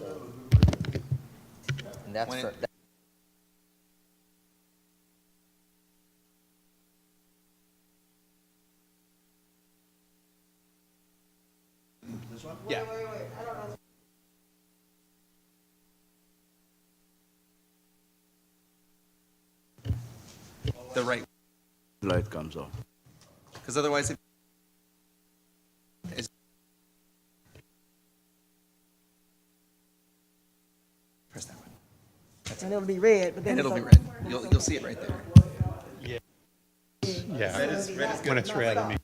And that's When for, it- Yeah. The right, Light comes on. because otherwise it is. Press that one. And it'll be red, but then And it'll it's be like- red. You'll see it right there. Yeah, when it's red, I mean.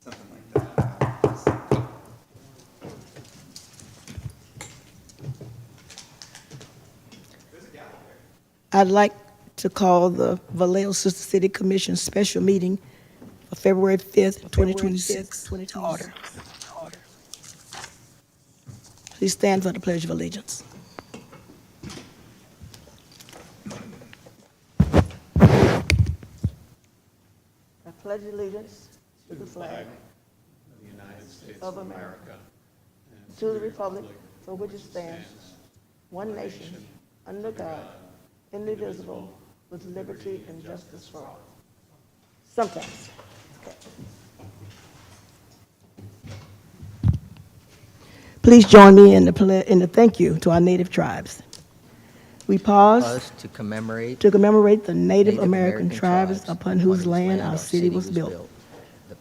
Something like that. I'd like to call the Vallejo Sister City Commission special meeting for February 5th, 2026 to order. Please stand for the Pledge of Allegiance. I pledge allegiance to the flag of the United States of America, to the republic for which it stands, one nation, under God, indivisible, with liberty and justice for all. Sometimes. Okay. Please join me in the thank you to our native tribes. We pause to commemorate to commemorate the Native Native American tribes upon whose land our city was built.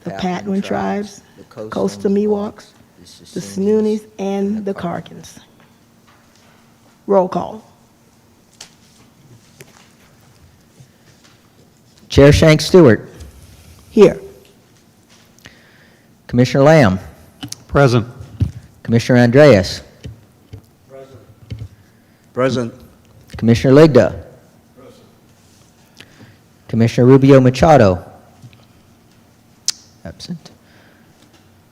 The Patwin tribes, the Coastal Miwoks, the Snooneys, and the Karkins. Roll call. Chair Shank Stewart, Here. Commissioner Lamb, Present. Commissioner Andreas, Present. Commissioner Ligda, Commissioner Rubio Machado, absent,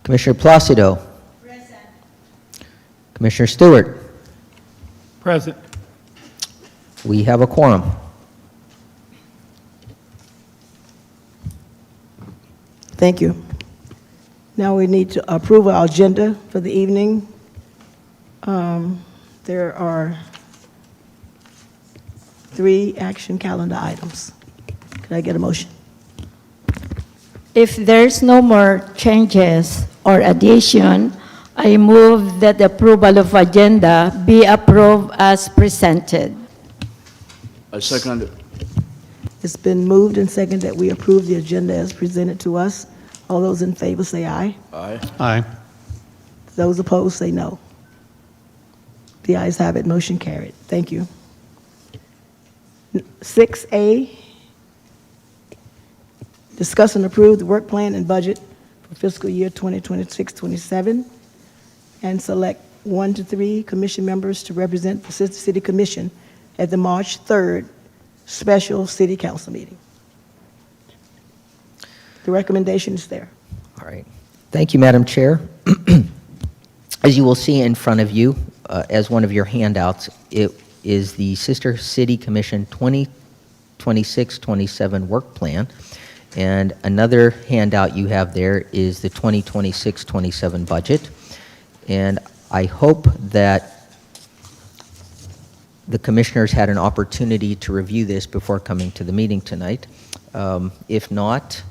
Commissioner Placido, Commissioner Stewart. Present. We have a quorum. Thank you. Now we need to approve our agenda for the evening. There are 3 action calendar items. Could I get a motion? If there's no more changes or addition, I move that the approval of agenda be approved as presented. I second it. It's been moved and seconded that we approve the agenda as presented to us. All those in favor say aye. Aye. Aye. Those opposed say no. The ayes have it, motion carried. Thank you. 6A, discuss and approve the work plan and budget for fiscal year 2026-27, and select 1 to 3 commission members to represent the Sister City Commission at the March 3rd special city council meeting. The recommendation is there. All right. Thank you, Madam Chair. As you will see in front of you, as one of your handouts, it is the Sister City Commission 2026-27 work plan. And another handout you have there is the 2026-27 budget. And I hope that the commissioners had an opportunity to review this before coming to the meeting tonight. If not,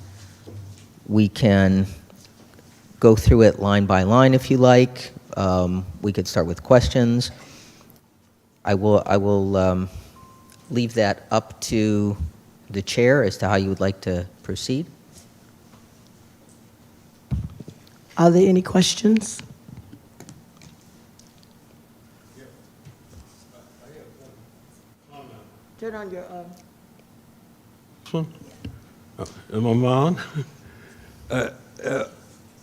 we can go through it line by line if you like. We could start with questions. I will leave that up to the chair as to how you would like to proceed. Are there any questions? Turn on your, This one? Am I on?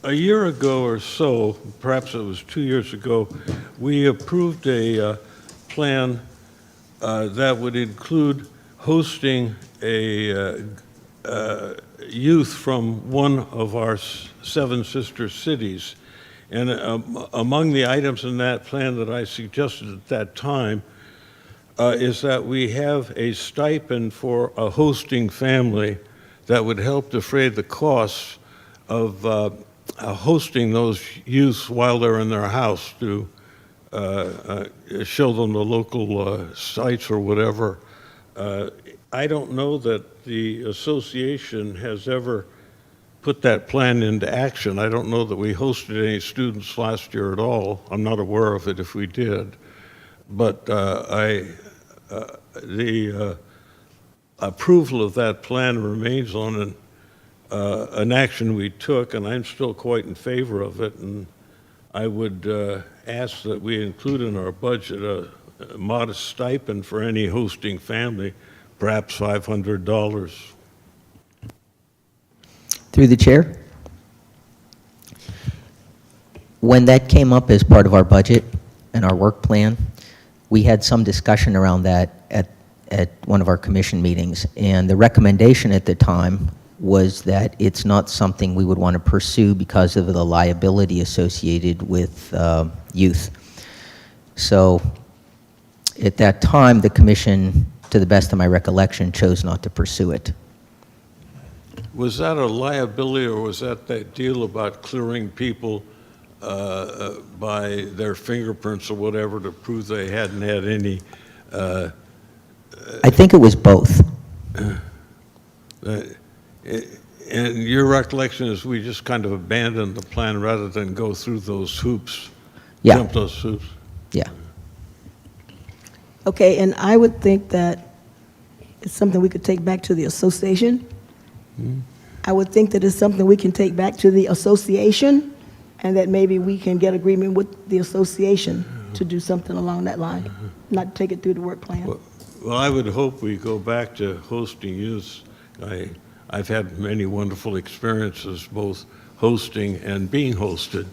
A year ago or so, perhaps it was 2 years ago, we approved a plan that would include hosting a youth from one of our seven sister cities. And among the items in that plan that I suggested at that time is that we have a stipend for a hosting family that would help defray the costs of hosting those youths while they're in their house to show them the local sites or whatever. I don't know that the association has ever put that plan into action. I don't know that we hosted any students last year at all. I'm not aware of it if we did. But the approval of that plan remains on an action we took, and I'm still quite in favor of it. And I would ask that we include in our budget a modest stipend for any hosting family, perhaps $500. Through the chair. When that came up as part of our budget and our work plan, we had some discussion around that at one of our commission meetings, and the recommendation at the time was that it's not something we would want to pursue because of the liability associated with youth. So at that time, the commission, to the best of my recollection, chose not to pursue it. Was that a liability, or was that deal about clearing people by their fingerprints or whatever to prove they hadn't had any? I think it was both. And your recollection is we just kind of abandoned the plan rather than go through those hoops? Yeah. Jump those hoops? Yeah. okay, and I would think that it's something we could take back to the association. I would think that it's something we can take back to the association, and that maybe we can get agreement with the association to do something along that line, not take it through the work plan. Well, I would hope we go back to hosting youths. I've had many wonderful experiences, both hosting and being hosted,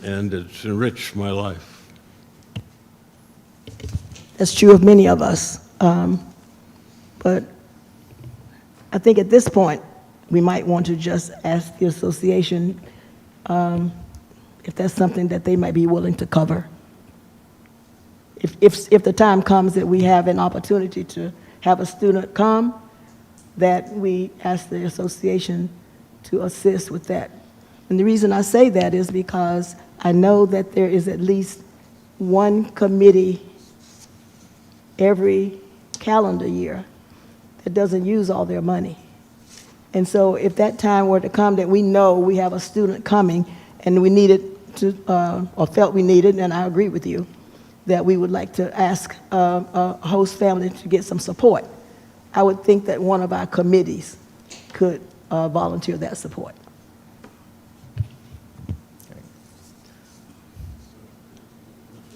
and it's enriched my life. That's true of many of us. But I think at this point, we might want to just ask the association if that's something that they might be willing to cover. If the time comes that we have an opportunity to have a student come, that we ask the association to assist with that. And the reason I say that is because I know that there is at least one committee every calendar year that doesn't use all their money. And so if that time were to come that we know we have a student coming and we needed to, or felt we needed, and I agree with you, that we would like to ask a host family to get some support, I would think that one of our committees could volunteer that support.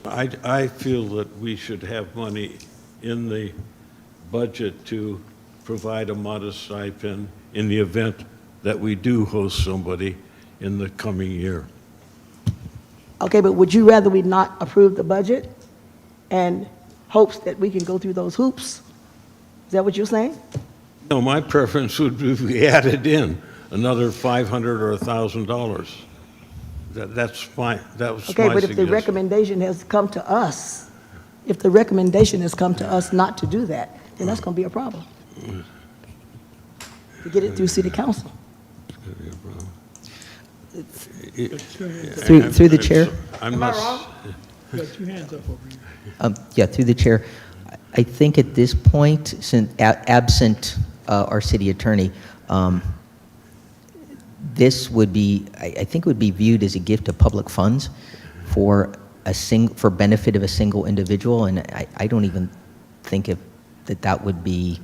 I feel that we should have money in the budget to provide a modest stipend in the event that we do host somebody in the coming year. Okay, but would you rather we not approve the budget and hopes that we can go through those hoops? Is that what you're saying? No, my preference would be if we added in another $500 or $1,000. That's fine. That was Okay, my but if the suggestion. recommendation has come to us, if the recommendation has come to us not to do that, then that's going to be a problem. To get it through city council. Through the chair. I'm Am I not. wrong? You got two hands up over here. Yeah, through the chair. I think at this point, since absent our city attorney, this would be, I think, would be viewed as a gift of public funds for for benefit of a single individual, and I don't even think that would be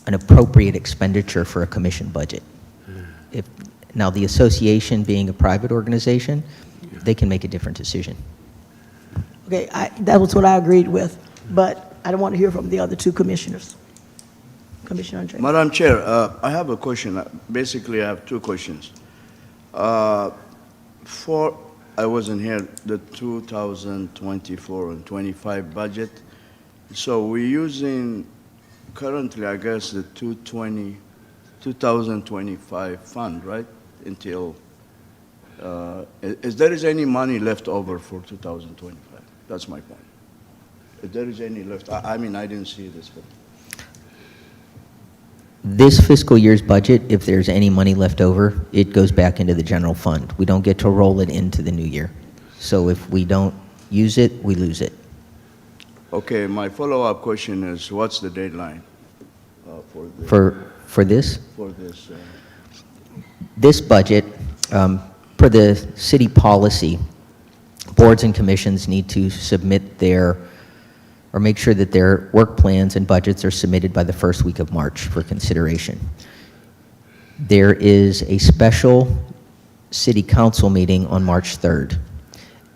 an appropriate expenditure for a commission budget. Now, the association being a private organization, they can make a different decision. Okay, that was what I agreed with. But I don't want to hear from the other two commissioners. Commissioner Andre. Madam Chair, I have a question. Basically, I have two questions. I wasn't here, the 2024 and 25 budget. So we're using currently, I guess, the 2025 fund, right? Until, is there is any money left over for 2025? That's my point. If there is any left, I mean, I didn't see this, but This fiscal year's budget, if there's any money left over, it goes back into the general fund. We don't get to roll it into the new year. So if we don't use it, we lose it. okay, my follow-up question is, what's the deadline For this, for this? this budget, per the city policy, boards and commissions need to submit their, or make sure that their work plans and budgets are submitted by the first week of March for consideration. There is a special city council meeting on March 3rd,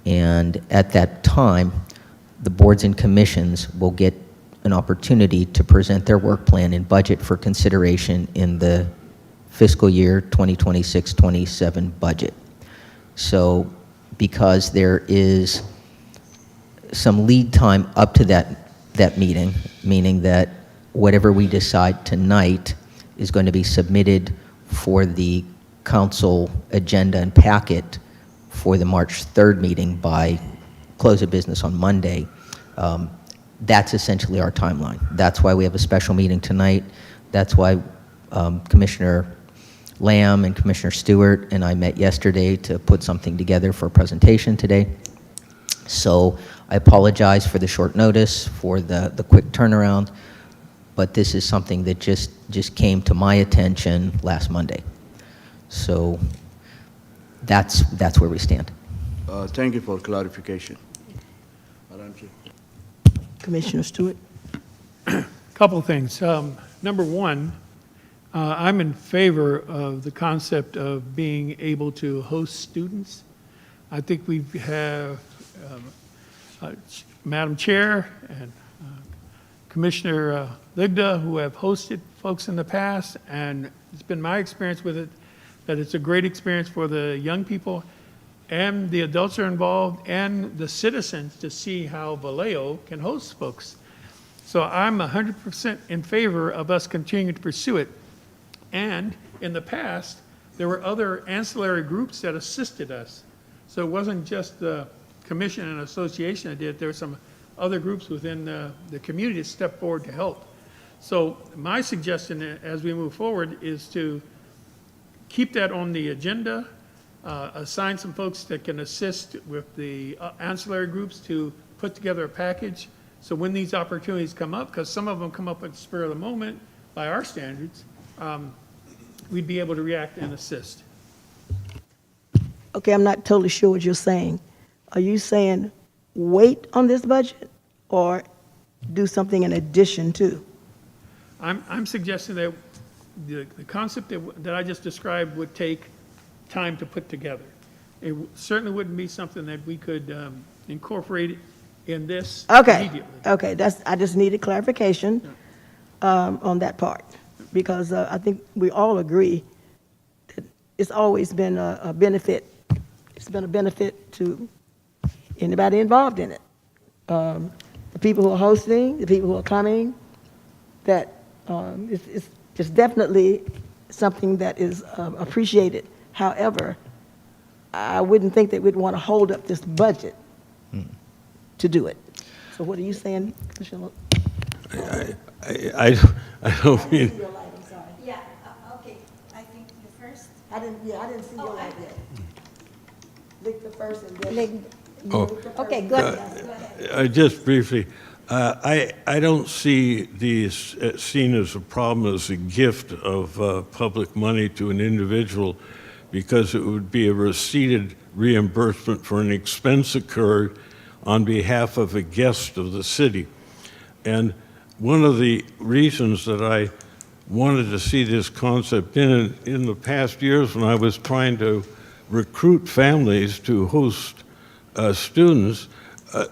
and at that time, the boards and commissions will get an opportunity to present their work plan and budget for consideration in the fiscal year 2026-27 budget. So because there is some lead time up to that meeting, meaning that whatever we decide tonight is going to be submitted for the council agenda and packet for the March 3rd meeting by close of business on Monday. That's essentially our timeline. That's why we have a special meeting tonight. That's why Commissioner Lamb and Commissioner Stewart and I met yesterday to put something together for a presentation today. So I apologize for the short notice, for the quick turnaround, but this is something that just came to my attention last Monday. So that's where we stand. Thank you for clarification. Madam Chair. Commissioner Stewart. Couple of things. Number one, I'm in favor of the concept of being able to host students. I think we have Madam Chair and Commissioner Ligda, who have hosted folks in the past, and it's been my experience with it that it's a great experience for the young people, and the adults are involved, and the citizens to see how Vallejo can host folks. So I'm 100% in favor of us continuing to pursue it. And in the past, there were other ancillary groups that assisted us. So it wasn't just the commission and association that did it. There were some other groups within the community that stepped forward to help. So my suggestion as we move forward is to keep that on the agenda, assign some folks that can assist with the ancillary groups to put together a package. So when these opportunities come up, because some of them come up at the spur of the moment by our standards, we'd be able to react and assist. Okay, I'm not totally sure what you're saying. Are you saying wait on this budget or do something in addition to? I'm suggesting that the concept that I just described would take time to put together. It certainly wouldn't be something that we could incorporate in this Okay, immediately. okay, I just needed clarification on that part, because I think we all agree that it's always been a benefit. It's been a benefit to anybody involved in it. The people who are hosting, the people who are coming, that it's just definitely something that is appreciated. However, I wouldn't think that we'd want to hold up this budget to do it. So what are you saying, Commissioner? I don't mean, Yeah, okay, I think the first, I didn't see your light yet. Lick the first and then. like, oh, okay, go ahead. just briefly, I don't see these seen as a problem, as a gift of public money to an individual, because it would be a receipted reimbursement for an expense occurred on behalf of a guest of the city. And one of the reasons that I wanted to see this concept in the past years, when I was trying to recruit families to host students,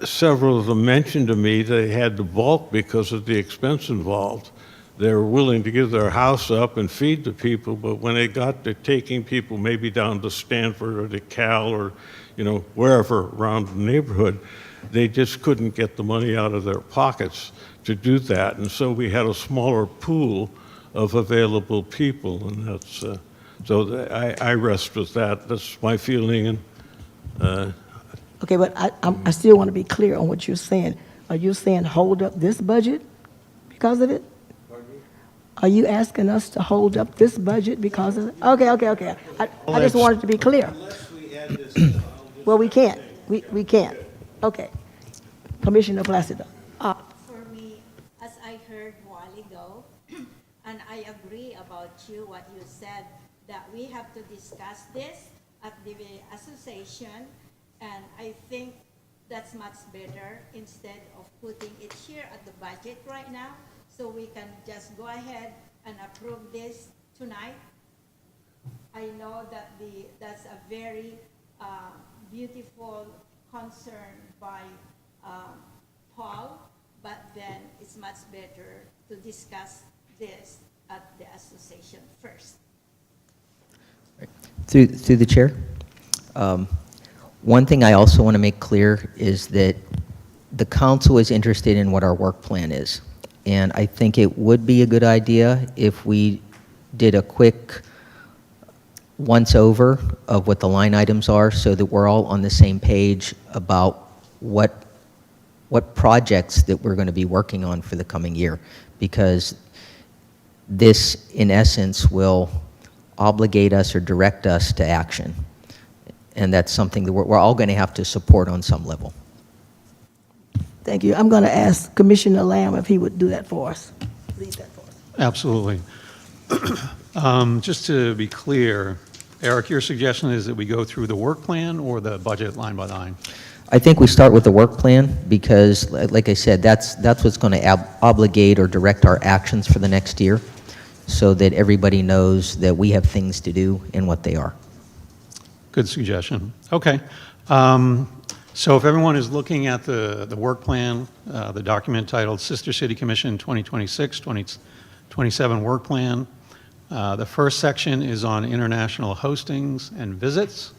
several of them mentioned to me they had to balk because of the expense involved. They were willing to give their house up and feed the people, but when they got to taking people maybe down to Stanford or to Cal or, wherever around the neighborhood, they just couldn't get the money out of their pockets to do that. And so we had a smaller pool of available people, and that's, I rest with that. That's my feeling, and Okay, but I still want to be clear on what you're saying. Are you saying hold up this budget because of it? Are you asking us to hold up this budget because of it? Okay. I just wanted to be clear. unless we add this, Well, we can't. We can't. Okay. Commissioner Placido. For me, as I heard a while ago, and I agree about what you said, that we have to discuss this at the association, and I think that's much better instead of putting it here at the budget right now, so we can just go ahead and approve this tonight. I know that that's a very beautiful concern by Paul, but then it's much better to discuss this at the association first. Through the chair, one thing I also want to make clear is that the council is interested in what our work plan is. And I think it would be a good idea if we did a quick once-over of what the line items are so that we're all on the same page about what projects that we're going to be working on for the coming year. Because this, in essence, will obligate us or direct us to action. And that's something that we're all going to have to support on some level. Thank you. I'm going to ask Commissioner Lamb if he would do that for us. Lead that for us. Absolutely. Just to be clear, Eric, your suggestion is that we go through the work plan or the budget line by line? I think we start with the work plan because, like I said, that's what's going to obligate or direct our actions for the next year so that everybody knows that we have things to do and what they are. Good suggestion. Okay. So if everyone is looking at the work plan, the document titled Sister City Commission 2026-2027 Work Plan, the first section is on international hostings and visits.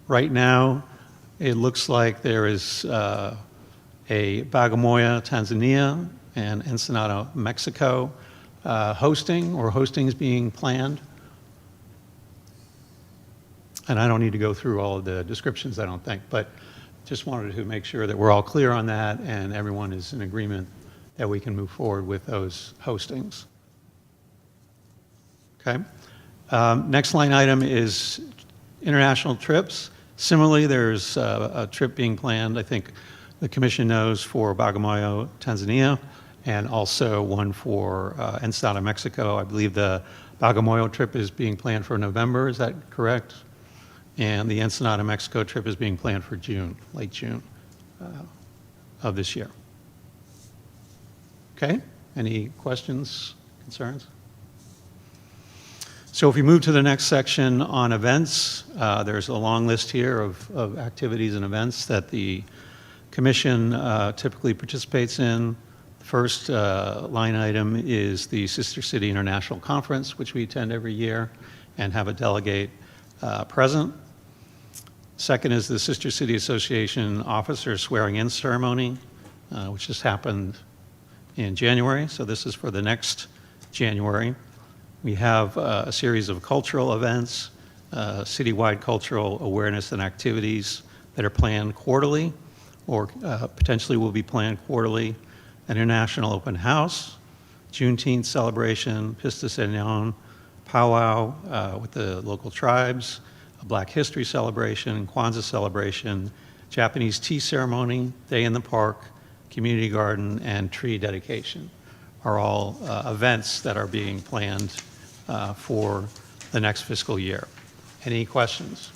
Right now, it looks like there is a Bagamoyo, Tanzania, and Ensenada, Mexico hosting or hostings being planned. And I don't need to go through all of the descriptions, I don't think, but just wanted to make sure that we're all clear on that and everyone is in agreement that we can move forward with those hostings. Okay. Next line item is international trips. Similarly, there's a trip being planned, I think the commission knows, for Bagamoyo, Tanzania, and also one for Ensenada, Mexico. I believe the Bagamoyo trip is being planned for November, is that correct? And the Ensenada, Mexico trip is being planned for June, late June of this year. Okay, any questions, concerns? So if we move to the next section on events, there's a long list here of activities and events that the commission typically participates in. The first line item is the Sister City International Conference, which we attend every year and have a delegate present. Second is the Sister City Association Officer Swearing-In Ceremony, which just happened in January, so this is for the next January. We have a series of cultural events, citywide cultural awareness and activities that are planned quarterly or potentially will be planned quarterly. An international open house, Juneteenth celebration, Pista Señón, powwow with the local tribes, a Black History celebration, Kwanzaa celebration, Japanese tea ceremony, day in the park, community garden, and tree dedication are all events that are being planned for the next fiscal year. Any questions?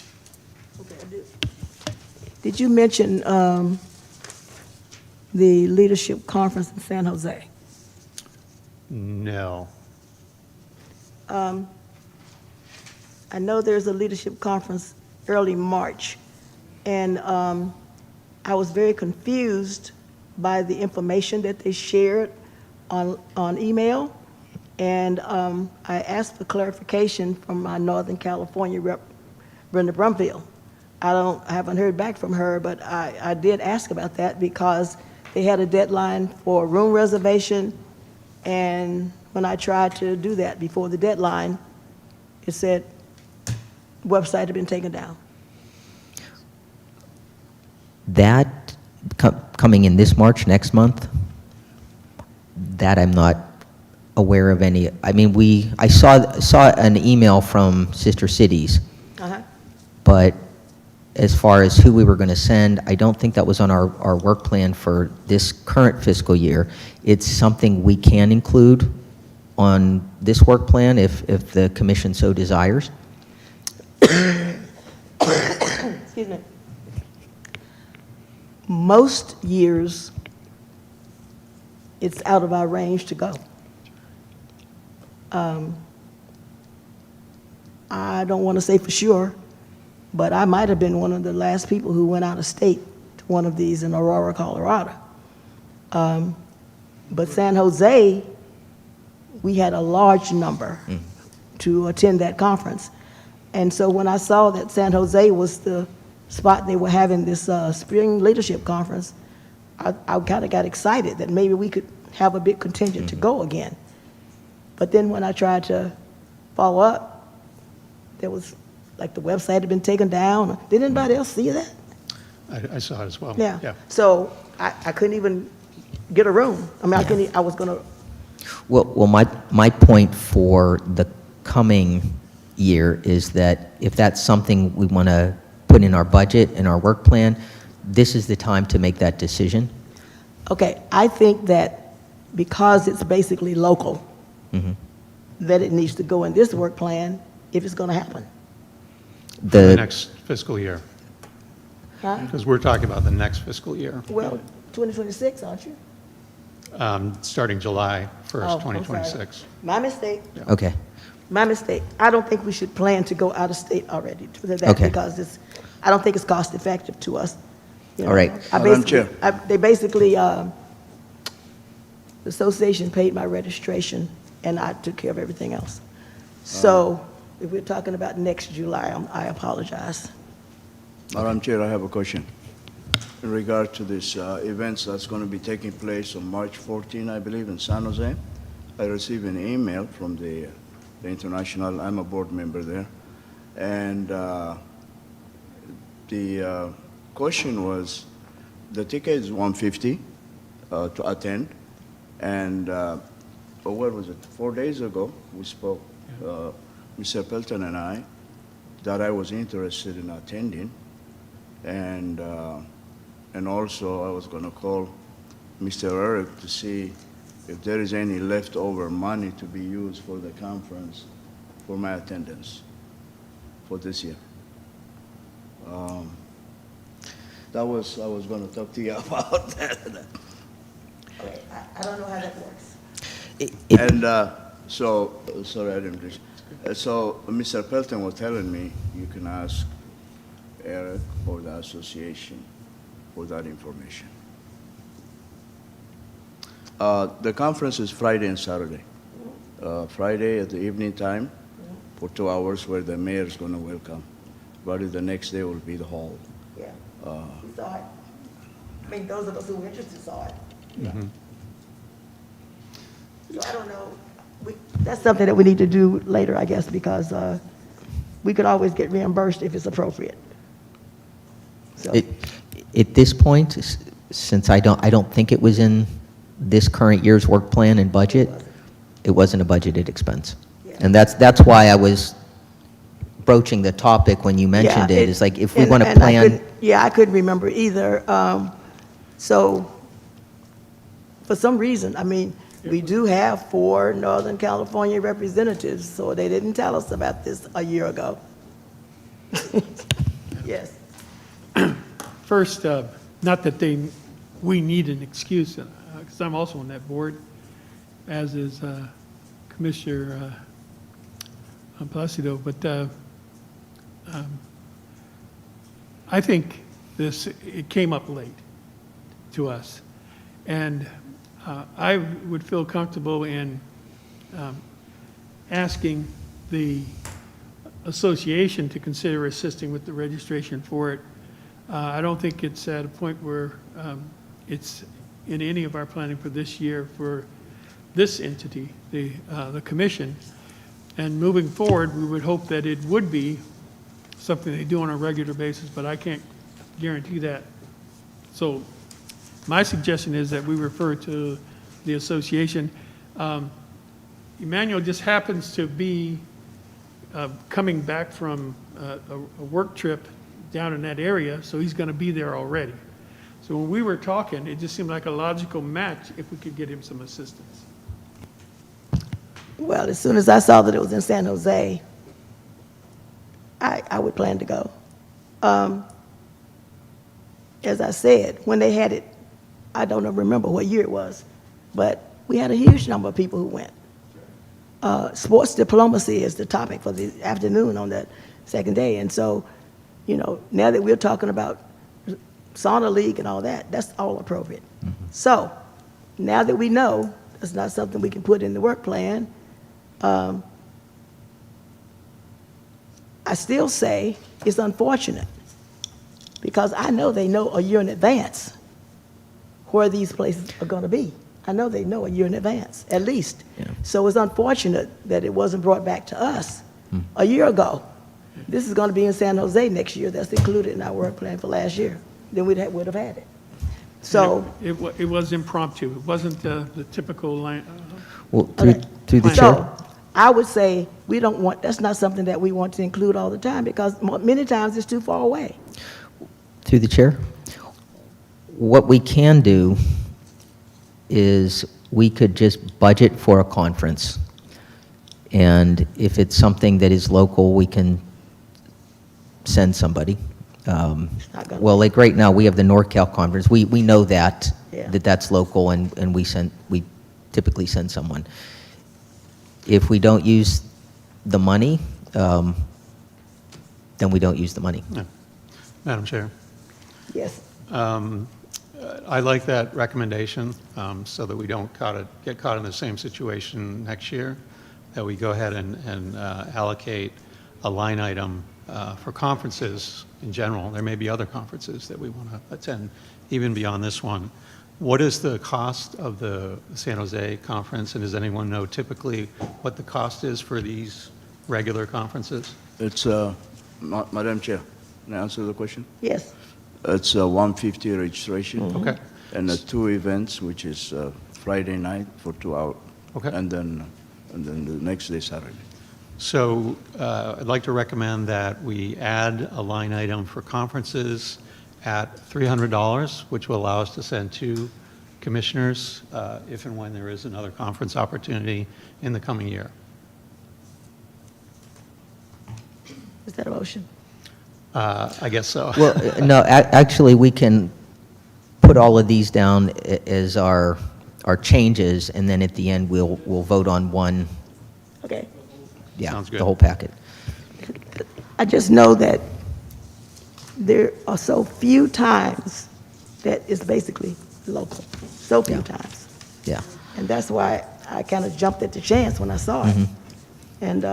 Okay, did you mention the leadership conference in San Jose? No. I know there's a leadership conference early March, and I was very confused by the information that they shared on email, and I asked for clarification from my Northern California rep, Brenda Brumfield. I haven't heard back from her, but I did ask about that because they had a deadline for room reservation, and when I tried to do that before the deadline, it said website had been taken down. That coming in this March, next month, that I'm not aware of any. I mean, I saw an email from Sister Cities, Uh-huh. but as far as who we were going to send, I don't think that was on our work plan for this current fiscal year. It's something we can include on this work plan if the commission so desires. Excuse me. Most years, it's out of our range to go. I don't want to say for sure, but I might have been one of the last people who went out of state to one of these in Aurora, Colorado. But San Jose, we had a large number to attend that conference. And so when I saw that San Jose was the spot they were having this spring leadership conference, I kind of got excited that maybe we could have a big contingent to go again. But then when I tried to follow up, there was, like, the website had been taken down. Did anybody else see that? I saw it as well. Yeah. So I couldn't even get a room. I mean, I was going to, Well, my point for the coming year is that if that's something we want to put in our budget, in our work plan, this is the time to make that decision. okay, I think that because it's basically local, that it needs to go in this work plan if it's going to happen. The next fiscal year, Huh? because we're talking about the next fiscal year, Well, 2026, aren't you? starting July Oh, 1st, I'm sorry. 2026. My mistake. Okay. My mistake. I don't think we should plan to go out of state already for that Okay. because I don't think it's cost effective to us. You All right. Madam Chair. They basically, the association paid my registration and I took care of everything else. So if we're talking about next July, I apologize. Madam Chair, I have a question. In regard to this events that's going to be taking place on March 14, I believe, in San Jose, I received an email from the international, I'm a board member there, and the question was, the ticket is $150 to attend, and what was it, 4 days ago, we spoke, Mr. Pelton and I, that I was interested in attending, and also I was going to call Mr. Eric to see if there is any leftover money to be used for the conference for my attendance for this year. I was going to talk to you about that. I don't know how that works. And sorry, I didn't finish. So Mr. Pelton was telling me you can ask Eric or the association for that information. The conference is Friday and Saturday. Friday at the evening time for 2 hours where the mayor is going to welcome. Probably the next day will be the hall. Yeah. We saw it. I mean, those of us who were interested saw it. So I don't know. That's something that we need to do later, I guess, because we could always get reimbursed if it's appropriate. So, At this point, since I don't think it was in this current year's work plan and budget, it wasn't a budgeted expense. Yeah. And that's why I was broaching the topic when you mentioned yeah, it. It's like, if we and- want to and I plan, couldn't- Yeah, I couldn't remember either. So, for some reason, I mean, we do have 4 Northern California representatives, so they didn't tell us about this a year ago. Yes. First, not that we need an excuse, because I'm also on that board, as is Commissioner Placido, but I think it came up late to us. And I would feel comfortable in asking the association to consider assisting with the registration for it. I don't think it's at a point where it's in any of our planning for this year for this entity, the commission. And moving forward, we would hope that it would be something they do on a regular basis, but I can't guarantee that. So my suggestion is that we refer to the association. Emmanuel just happens to be coming back from a work trip down in that area, so he's going to be there already. So when we were talking, it just seemed like a logical match if we could get him some assistance. Well, as soon as I saw that it was in San Jose, I would plan to go. As I said, when they had it, I don't remember what year it was, but we had a huge number of people who went. Sports diplomacy is the topic for the afternoon on that second day. And so, you know, now that we're talking about sauna league and all that, that's all appropriate. So now that we know it's not something we can put in the work plan, I still say it's unfortunate because I know they know a year in advance where these places are going to be. I know they know a year in advance, at least. Yeah. So it's unfortunate that it wasn't brought back to us a year ago. This is going to be in San Jose next year. That's included in our work plan for last year. Then would have had it. So, It was impromptu. It wasn't the typical line. Well, okay. through the chair. So I would say we don't want, that's not something that we want to include all the time because many times it's too far away. Through the chair. What we can do is we could just budget for a conference. And if it's something that is local, we can send somebody. not gonna- Well, like right now, we have the NorCal conference. We know that, Yeah. that's local, and we typically send someone. If we don't use the money, then we don't use the money. Madam Chair. Yes. I like that recommendation, so that we don't get caught in the same situation next year, that we go ahead and allocate a line item for conferences in general. There may be other conferences that we want to attend, even beyond this one. What is the cost of the San Jose conference, and does anyone know typically what the cost is for these regular conferences? It's, Madam Chair, can I answer the question? Yes. It's 150 registration. Okay. And 2 events, which is Friday night for 2 hours. Okay. And then the next day, Saturday. So I'd like to recommend that we add a line item for conferences at $300, which will allow us to send 2 commissioners if and when there is another conference opportunity in the coming year. Is that a motion? I guess so. Well, no, actually, we can put all of these down as our changes, and then at the end, we'll vote on one, Okay. yeah, Sounds good. the whole packet. I just know that there are so few times that it's basically local. So few Yeah. times. Yeah. And that's why I kind of jumped at the chance when I saw it. And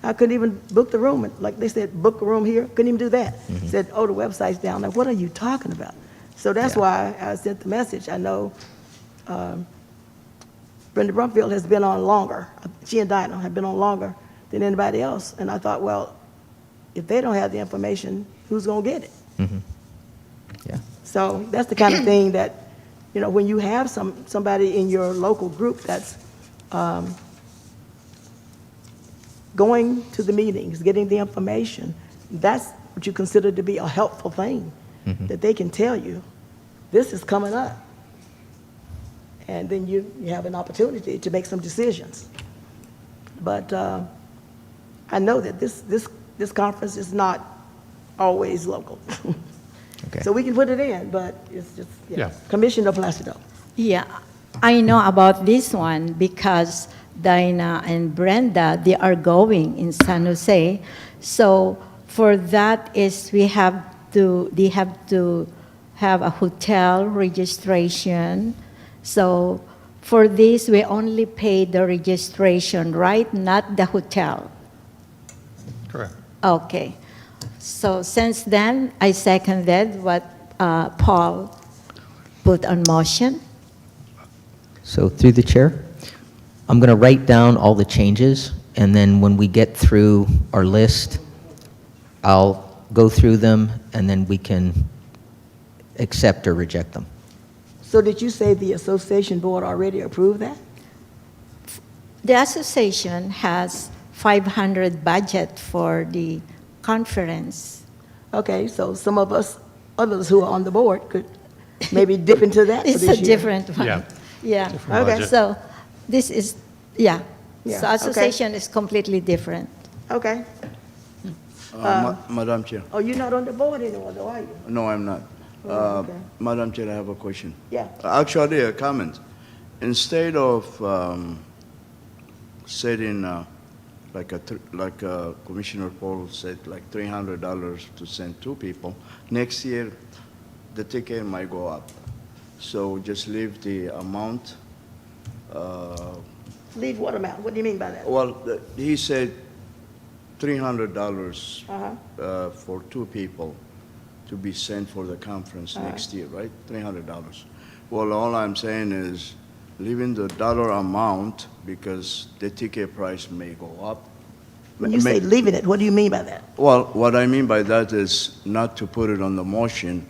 I couldn't even book the room. Like they said, book a room here. Couldn't even do that. Said, oh, the website's down. Like, what are you talking about? So that's Yeah. why I sent the message. I know Brenda Brumfield has been on longer. She and Dinah have been on longer than anybody else. And I thought, well, if they don't have the information, who's going to get it? Yeah. So that's the kind of thing that, you know, when you have somebody in your local group that's going to the meetings, getting the information, that's what you consider to be a helpful thing, that they can tell you, this is coming up. And then you have an opportunity to make some decisions. But I know that this conference is not always local. Okay. So we can put it in, but it's just, Yeah. Commissioner Placido. Yeah, I know about this one because Dinah and Brenda, they are going in San Jose. So for that is we have they have to have a hotel registration. So for this, we only pay the registration, right? Not the hotel. Correct. Okay. So since then, I seconded what Paul put on motion. So through the chair, I'm going to write down all the changes, and then when we get through our list, I'll go through them, and then we can accept or reject them. So did you say the association board already approved that? The association has 500 budget for the conference. Okay, so some of us, others who are on the board could maybe dip into that for It's this a year. different one. Yeah. Yeah. Different Okay. budget. So this is, yeah. Yeah, So okay. association is completely different. Okay. Madam Chair. Oh, you're not on the board anymore, though, are you? No, I'm not. Oh, okay. Madam Chair, I have a question. Yeah. Actually, a comment. Instead of setting, like Commissioner Paul said, like $300 to send 2 people, next year, the ticket might go up. So just leave the amount. Leave what amount? What do you mean by that? Well, he said $300 Uh-huh. for 2 people to be sent for the conference next year, right? $300. Well, all I'm saying is leaving the dollar amount because the ticket price may go up. When you say leaving it, what do you mean by that? Well, what I mean by that is not to put it on the motion,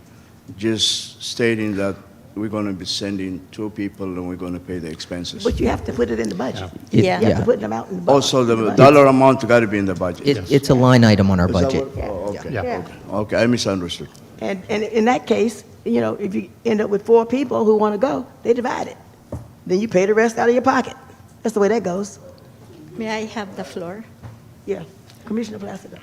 just stating that we're going to be sending 2 people and we're going to pay the expenses. But you have to put it in the budget. Yeah. You have to put them out in the budget. Also, the dollar amount got to be in the budget. It's a line item on our Is that budget. what- Oh, okay, Yeah. okay, okay, I misunderstood. And in that case, you know, if you end up with 4 people who want to go, they divide it. Then you pay the rest out of your pocket. That's the way that goes. May I have the floor? Yeah. Commissioner Placido.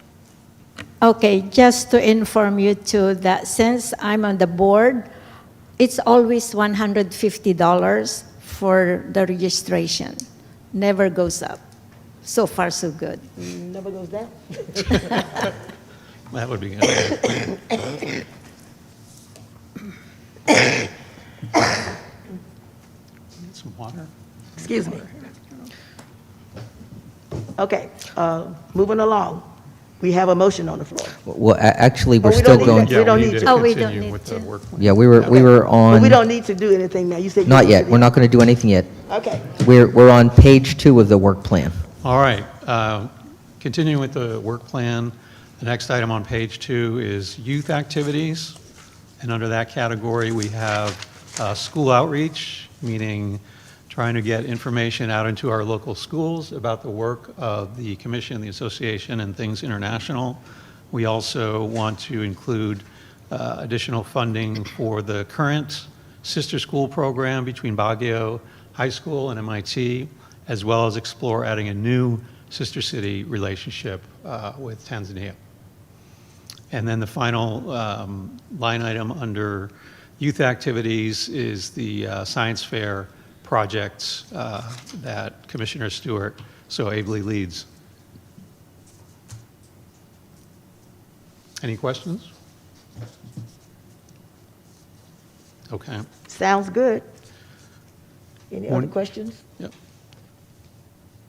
Okay, just to inform you too that since I'm on the board, it's always $150 for the registration. Never goes up. So far, so good. Never goes down. That would be good. Need some water? Excuse me. Okay, moving along. We have a motion on the floor. Well, actually, we're we still don't need going, that. We don't need to. Oh, we don't continue need with the to. work plan. yeah, we were But on, we don't need to do anything now. You said. you not wanted yet, to- we're not going to do anything yet. Okay. We're on page 2 of the work plan. All right, continuing with the work plan, the next item on page 2 is youth activities. And under that category, we have school outreach, meaning trying to get information out into our local schools about the work of the commission, the association, and Things International. We also want to include additional funding for the current sister school program between Baguio High School and MIT, as well as explore adding a new sister city relationship with Tanzania. And then the final line item under youth activities is the science fair project that Commissioner Stewart so ably leads. Any questions? Okay. Sounds good. Any other One- questions? Yep.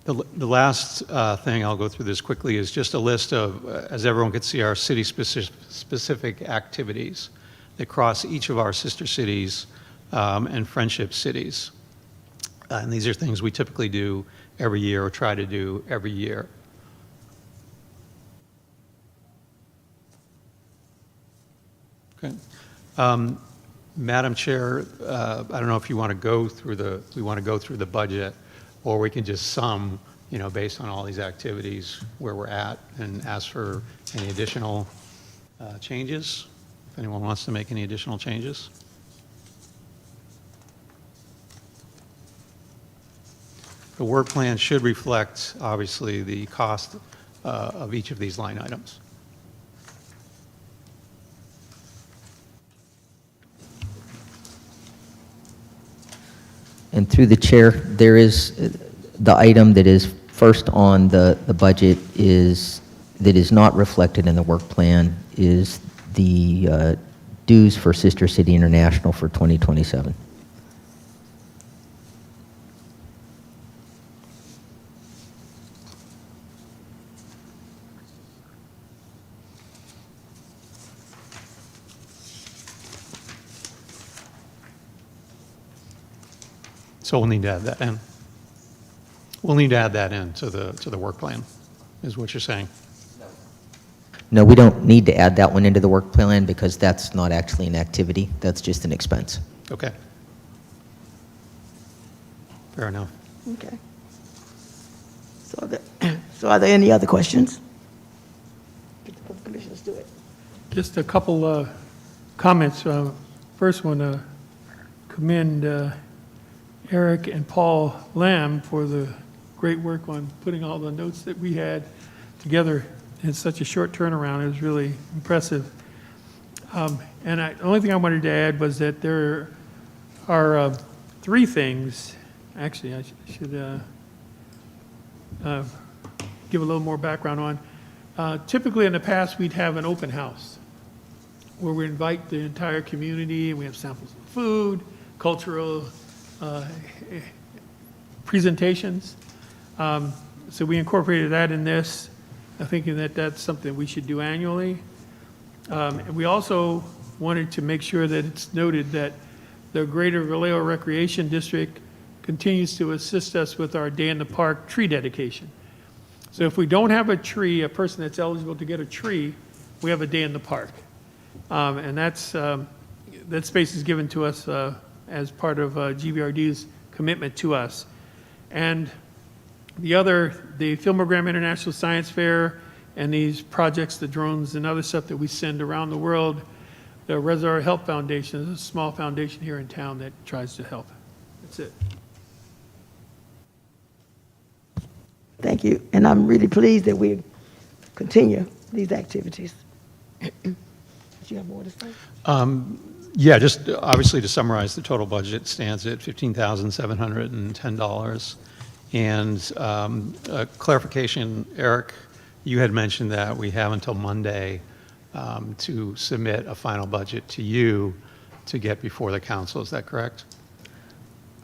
The last thing, I'll go through this quickly, is just a list of, as everyone could see, our city-specific activities that cross each of our sister cities and friendship cities. And these are things we typically do every year or try to do every year. Okay. Madam Chair, I don't know if you want to go through the budget, or we can just sum, based on all these activities, where we're at, and ask for any additional changes, if anyone wants to make any additional changes. The work plan should reflect, obviously, the cost of each of these line items. And through the chair, there is, the item that is first on the budget that is not reflected in the work plan is the dues for Sister City International for 2027. So we'll need to add that in. We'll need to add that in to the work plan, is what you're saying. No, we don't need to add that one into the work plan because that's not actually an activity. That's just an expense. Okay. Fair enough. Okay. So are there any other questions? Commissioners, do it. Just a couple comments. First one, commend Eric and Paul Lamb for the great work on putting all the notes that we had together in such a short turnaround. It was really impressive. The only thing I wanted to add was that there are three things. Actually, I should give a little more background on. Typically, in the past, we'd have an open house where we invite the entire community, and we have samples of food, cultural presentations. So we incorporated that in this, thinking that that's something we should do annually. And we also wanted to make sure that it's noted that the Greater Vallejo Recreation District continues to assist us with our Day in the Park tree dedication. So if we don't have a tree, a person that's eligible to get a tree, we have a Day in the Park. And that space is given to us as part of GVRD's commitment to us. And the Filmogram International Science Fair and these projects, the drones and other stuff that we send around the world, the Reservoir Health Foundation is a small foundation here in town that tries to help. That's it. Thank you. And I'm really pleased that we continue these activities. Do you have more to say? Yeah, just obviously to summarize, the total budget stands at $15,710. And a clarification, Eric, you had mentioned that we have until Monday to submit a final budget to you to get before the council. Is that correct?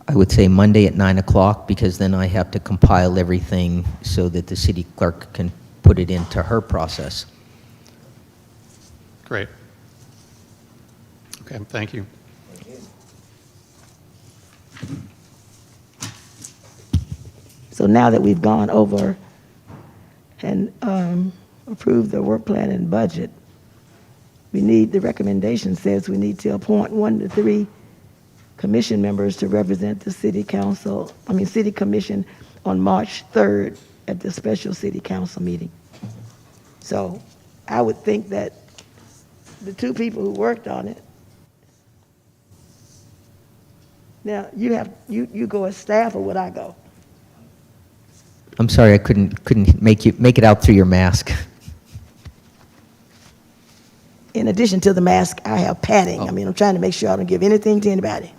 I would say Monday at 9 o'clock because then I have to compile everything so that the city clerk can put it into her process. Great. Okay, thank you. So now that we've gone over and approved the work plan and budget, we need, the recommendation says we need to appoint 1 to 3 commission members to represent the city commission on March 3rd at the special city council meeting. So I would think that the 2 people who worked on it, now you go as staff or would I go? I'm sorry, I couldn't make it out through your mask. In addition to the mask, I have padding. I mean, I'm trying to make sure I don't give anything to anybody.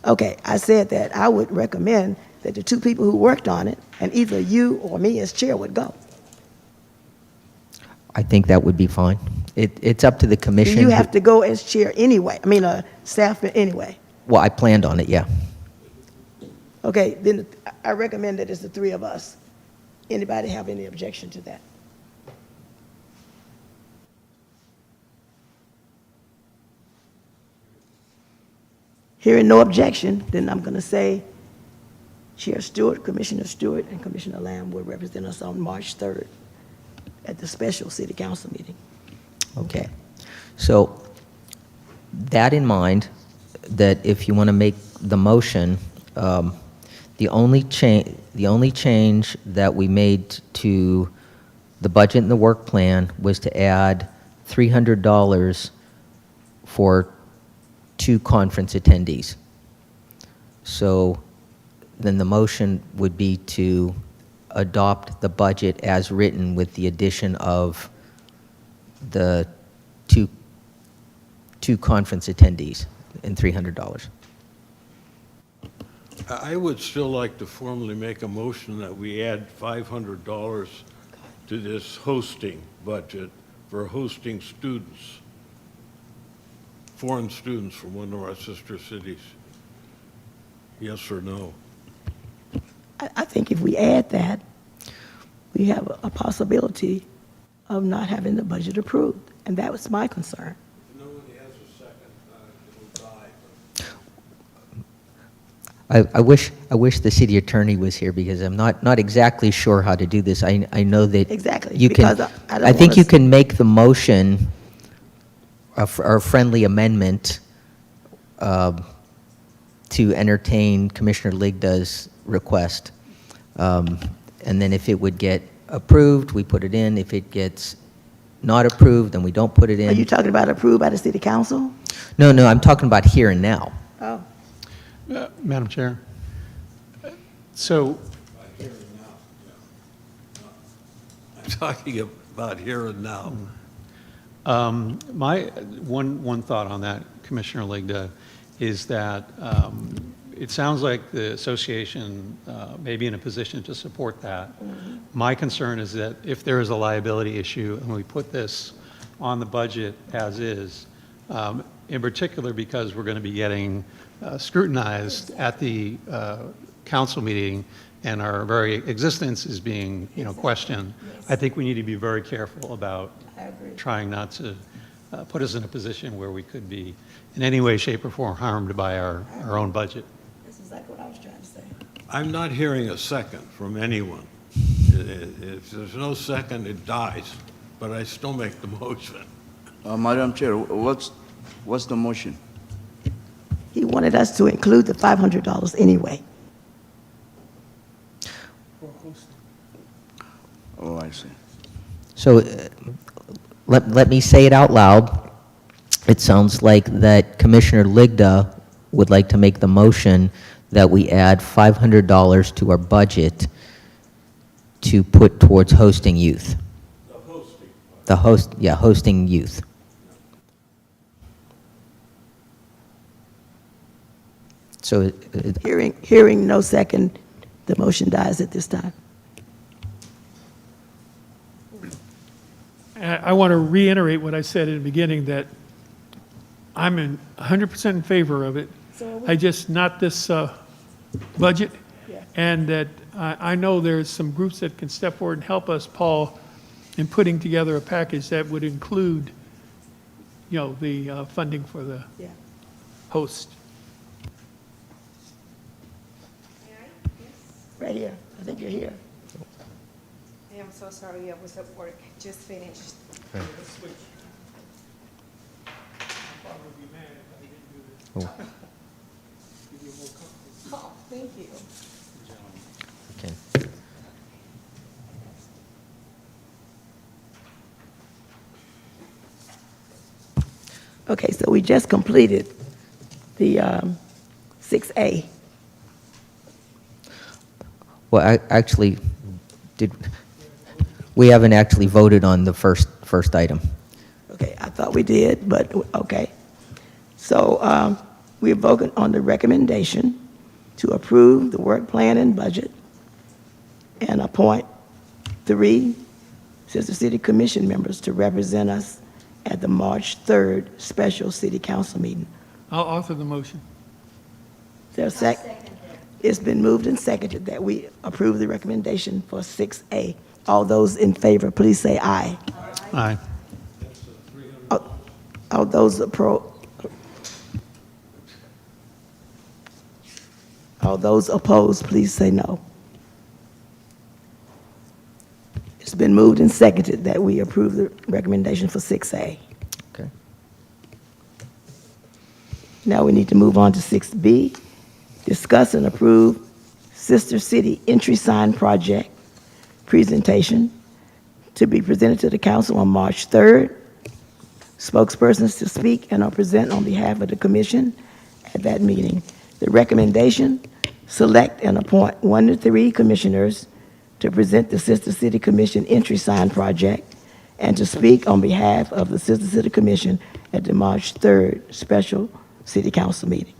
Okay, I said that I would recommend that the 2 people who worked on it, and either you or me as chair would go. I think that would be fine. It's up to the commission. You have to go as chair anyway, staff anyway. Well, I planned on it, yeah. Okay, then I recommend that it's the 3 of us. Anybody have any objection to that? Hearing no objection, then I'm going to say Chair Stewart, Commissioner Stewart, and Commissioner Lamb will represent us on March 3rd at the special city council meeting. Okay. So that in mind, that if you want to make the motion, the only change that we made to the budget and the work plan was to add $300 for 2 conference attendees. So then the motion would be to adopt the budget as written with the addition of the two conference attendees and $300. I would still like to formally make a motion that we add $500 to this hosting budget for hosting students. foreign students from one of our sister cities? Yes or no? I think if we add that, we have a possibility of not having the budget approved, and that was my concern. If nobody has a second, it'll die. I wish the city attorney was here because I'm not exactly sure how to do this. I know that Exactly, you can. because I don't I think wanna you s- can make the motion, or a friendly amendment, to entertain Commissioner Ligda's request. And then if it would get approved, we put it in. If it gets not approved, then we don't put it in. Are you talking about approved by the city council? No, I'm talking about here and now. Oh. Madam Chair? So, I'm talking about here and now. my, one thought on that, Commissioner Ligda, is that it sounds like the association may be in a position to support that. My concern is that if there is a liability issue and we put this on the budget as is, in particular because we're going to be getting scrutinized at the council meeting and our very existence is being, questioned, I think we need to be very careful about trying not to put us in a position where we could be in any way, shape, or form harmed by our own budget. This is exactly what I was trying to say. I'm not hearing a second from anyone. If there's no second, it dies, but I still make the motion. Madam Chair, what's the motion? He wanted us to include the $500 anyway. Oh, I see. So let me say it out loud. It sounds like that Commissioner Ligda would like to make the motion that we add $500 to our budget to put towards hosting youth. Hosting youth. So, Hearing no second, the motion dies at this time. I want to reiterate what I said in the beginning, that I'm 100% in favor of it. I just, not this budget. And that I know there's some groups that can step forward and help us, Paul, in putting together a package that would include, the funding for the Yeah. host. Right here. I think you're here. I am so sorry, I was at work, just finished. oh, Oh, thank you. okay. Okay, so we just completed the 6A. Well, actually, we haven't actually voted on the first item. Okay, I thought we did, but, okay. So we're voting on the recommendation to approve the work plan and budget and appoint 3 Sister City Commission members to represent us at the March 3rd special city council meeting. I'll author the motion. Is there a second? It's been moved and seconded that we approve the recommendation for 6A. All those in favor, please say aye. Aye. All those all those opposed, please say no. It's been moved and seconded that we approve the recommendation for 6A. Okay. Now we need to move on to 6B, discuss and approve Sister City entry sign project presentation to be presented to the council on March 3rd. Spokespersons to speak and or present on behalf of the commission at that meeting. The recommendation, select and appoint 1 to 3 commissioners to present the Sister City Commission entry sign project and to speak on behalf of the Sister City Commission at the March 3rd special city council meeting.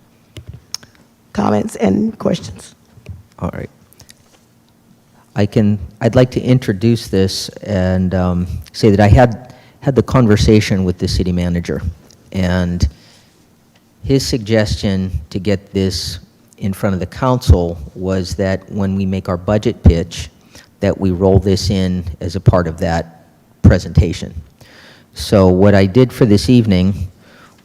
Comments and questions? All right. I'd like to introduce this and say that I had the conversation with the city manager, and his suggestion to get this in front of the council was that when we make our budget pitch, that we roll this in as a part of that presentation. So what I did for this evening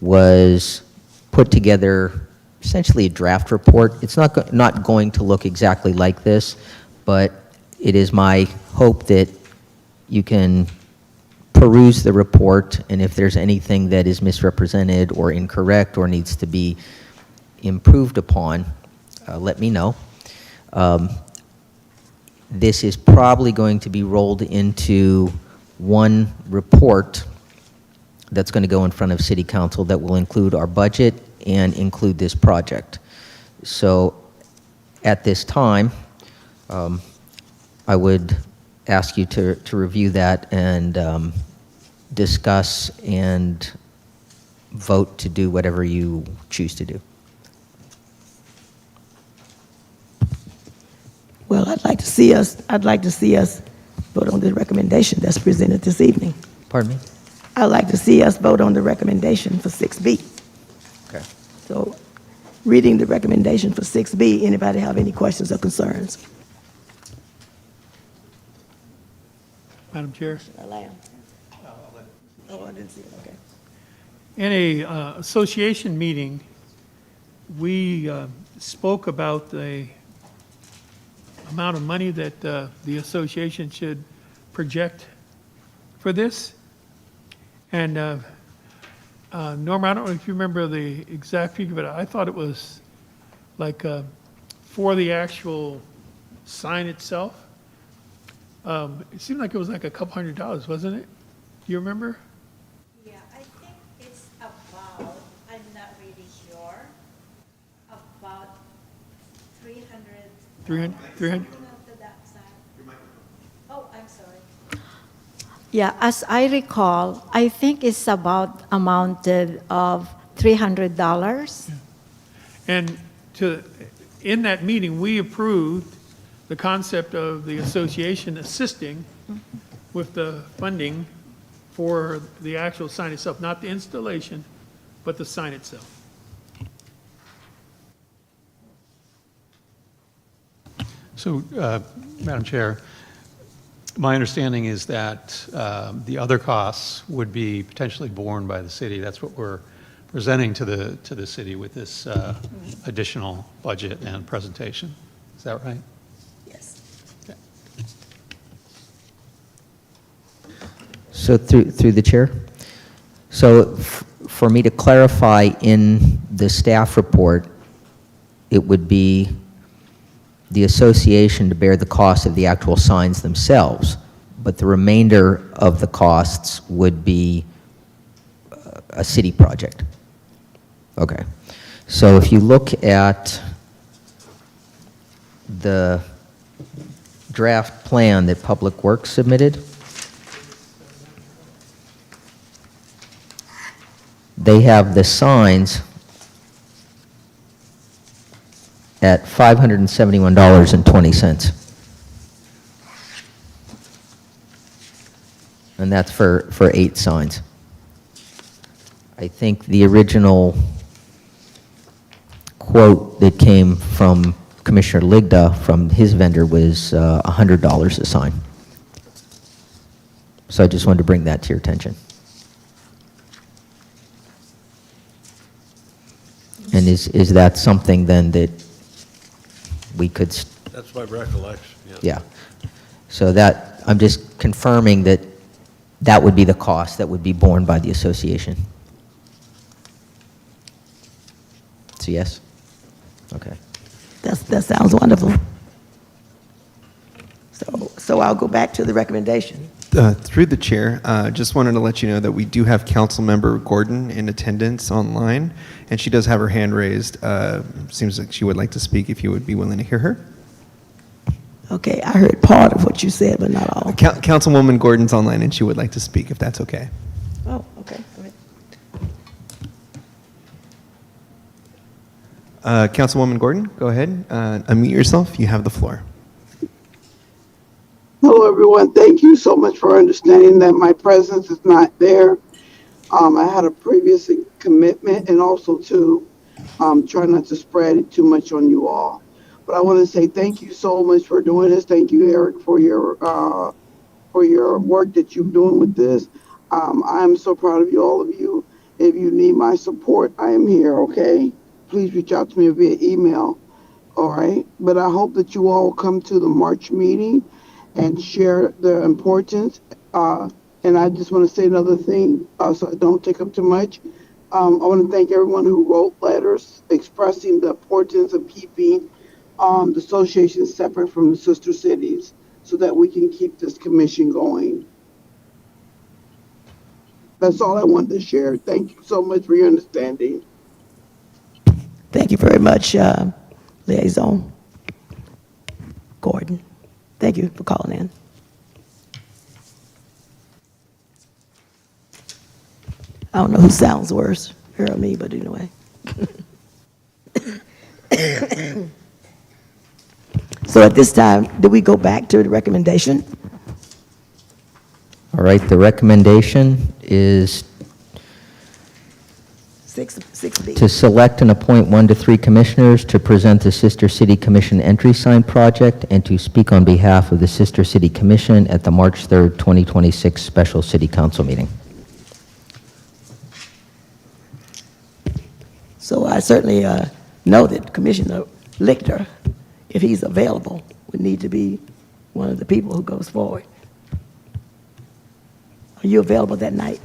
was put together essentially a draft report. It's not going to look exactly like this, but it is my hope that you can peruse the report, and if there's anything that is misrepresented or incorrect or needs to be improved upon, let me know. This is probably going to be rolled into one report that's going to go in front of City Council that will include our budget and include this project. So at this time, I would ask you to review that and discuss and vote to do whatever you choose to do. Well, I'd like to see us vote on the recommendation that's presented this evening. Pardon me? I'd like to see us vote on the recommendation for 6B. Okay. So, reading the recommendation for 6B, anybody have any questions or concerns? Madam Chair. Oh, I didn't see it, okay. In a association meeting, we spoke about the amount of money that the association should project for this. And Norma, I don't know if you remember the exact figure, but I thought it was like for the actual sign itself. It seemed like it was like a couple $100, wasn't it? Do you remember? Yeah, I think it's about, I'm not really sure, about 300. 300? 300? Something to that side. Oh, I'm sorry. Yeah, as I recall, I think it's about amounted of $300. And in that meeting, we approved the concept of the association assisting with the funding for the actual sign itself, not the installation, but the sign itself. So, Madam Chair, my understanding is that the other costs would be potentially borne by the city. That's what we're presenting to the city with this additional budget and presentation. Is that right? Yes. Okay. So through the chair. So for me to clarify, in the staff report, it would be the association to bear the cost of the actual signs themselves, but the remainder of the costs would be a city project. Okay. So if you look at the draft plan that Public Works submitted, they have the signs at $571.20. And that's for 8 signs. I think the original quote that came from Commissioner Ligda from his vendor was $100 a sign. So I just wanted to bring that to your attention. And is that something then that we could? That's my recollection, yes. Yeah. So that, I'm just confirming that that would be the cost that would be borne by the association. So yes? Okay. That sounds wonderful. So I'll go back to the recommendation. Through the chair, just wanted to let you know that we do have Councilmember Gordon in attendance online, and she does have her hand raised. Seems like she would like to speak if you would be willing to hear her. Okay, I heard part of what you said, but not all. Councilwoman Gordon's online, and she would like to speak if that's okay. Oh, okay, go ahead. Councilwoman Gordon, go ahead. Unmute yourself. You have the floor. Hello, everyone. Thank you so much for understanding that my presence is not there. I had a previous commitment, and also to try not to spread it too much on you all. But I want to say thank you so much for doing this. Thank you, Eric, for your work that you're doing with this. I'm so proud of you, all of you. If you need my support, I am here. Okay, please reach out to me via email. All right, but I hope that you all come to the March meeting and share the importance. And I just want to say another thing, so I don't take up too much. I want to thank everyone who wrote letters expressing the importance of keeping the association separate from the sister cities so that we can keep this commission going. That's all I wanted to share. Thank you so much for your understanding. Thank you very much, Liaison Gordon. Thank you for calling in. I don't know who sounds worse, her or me, but anyway. So at this time, do we go back to the recommendation? All right, the recommendation is 6B. to select and appoint 1 to 3 commissioners to present the Sister City Commission entry sign project and to speak on behalf of the Sister City Commission at the March 3rd, 2026 special city council meeting. So I certainly know that Commissioner Lichter, if he's available, would need to be one of the people who goes forward. Are you available that night?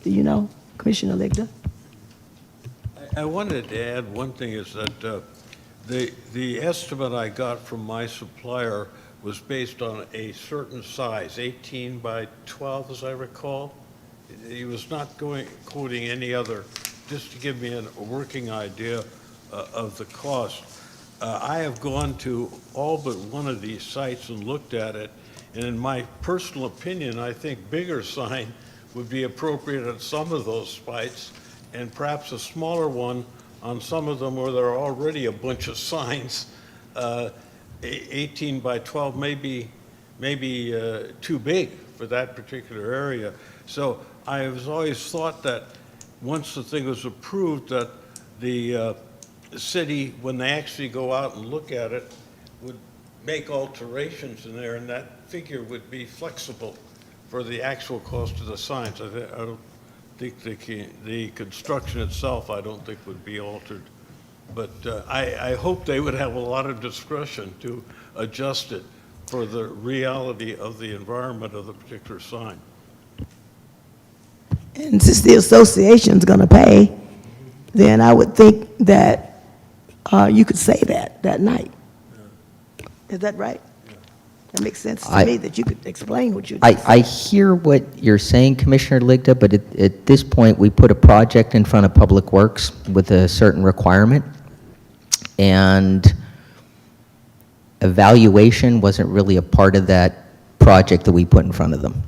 Do you know, Commissioner Lichter? I wanted to add one thing is that the estimate I got from my supplier was based on a certain size, 18 by 12, as I recall. He was not quoting any other, just to give me a working idea of the cost. I have gone to all but one of these sites and looked at it, and in my personal opinion, I think bigger sign would be appropriate at some of those sites, and perhaps a smaller one on some of them where there are already a bunch of signs. 18 by 12 may be too big for that particular area. So I have always thought that once the thing was approved, that the city, when they actually go out and look at it, would make alterations in there, and that figure would be flexible for the actual cost of the signs. I don't think the construction itself, I don't think would be altered. But I hope they would have a lot of discretion to adjust it for the reality of the environment of the particular sign. And since the association's going to pay, then I would think that you could say that night. Is that right? That makes sense to me, that you could explain what you just I hear what you're saying, Commissioner Ligda, but at this point, we put a project in front of Public Works with a certain requirement, and evaluation wasn't really a part of that project that we put in front of them.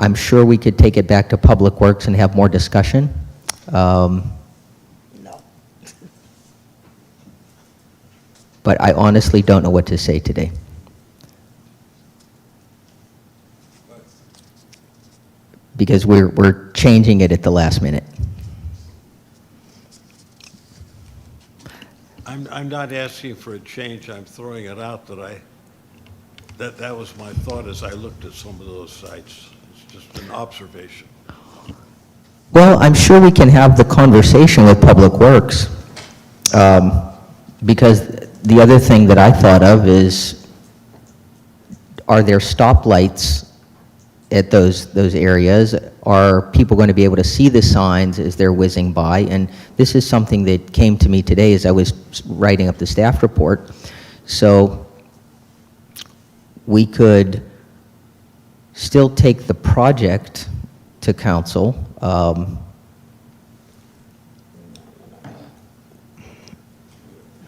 I'm sure we could take it back to Public Works and have more discussion. No. But I honestly don't know what to say today. Because we're changing it at the last minute. I'm not asking for a change, I'm throwing it out that was my thought as I looked at some of those sites. It's just an observation. Well, I'm sure we can have the conversation with Public Works, because the other thing that I thought of is, are there stoplights at those areas? Are people going to be able to see the signs as they're whizzing by? And this is something that came to me today as I was writing up the staff report. So we could still take the project to council.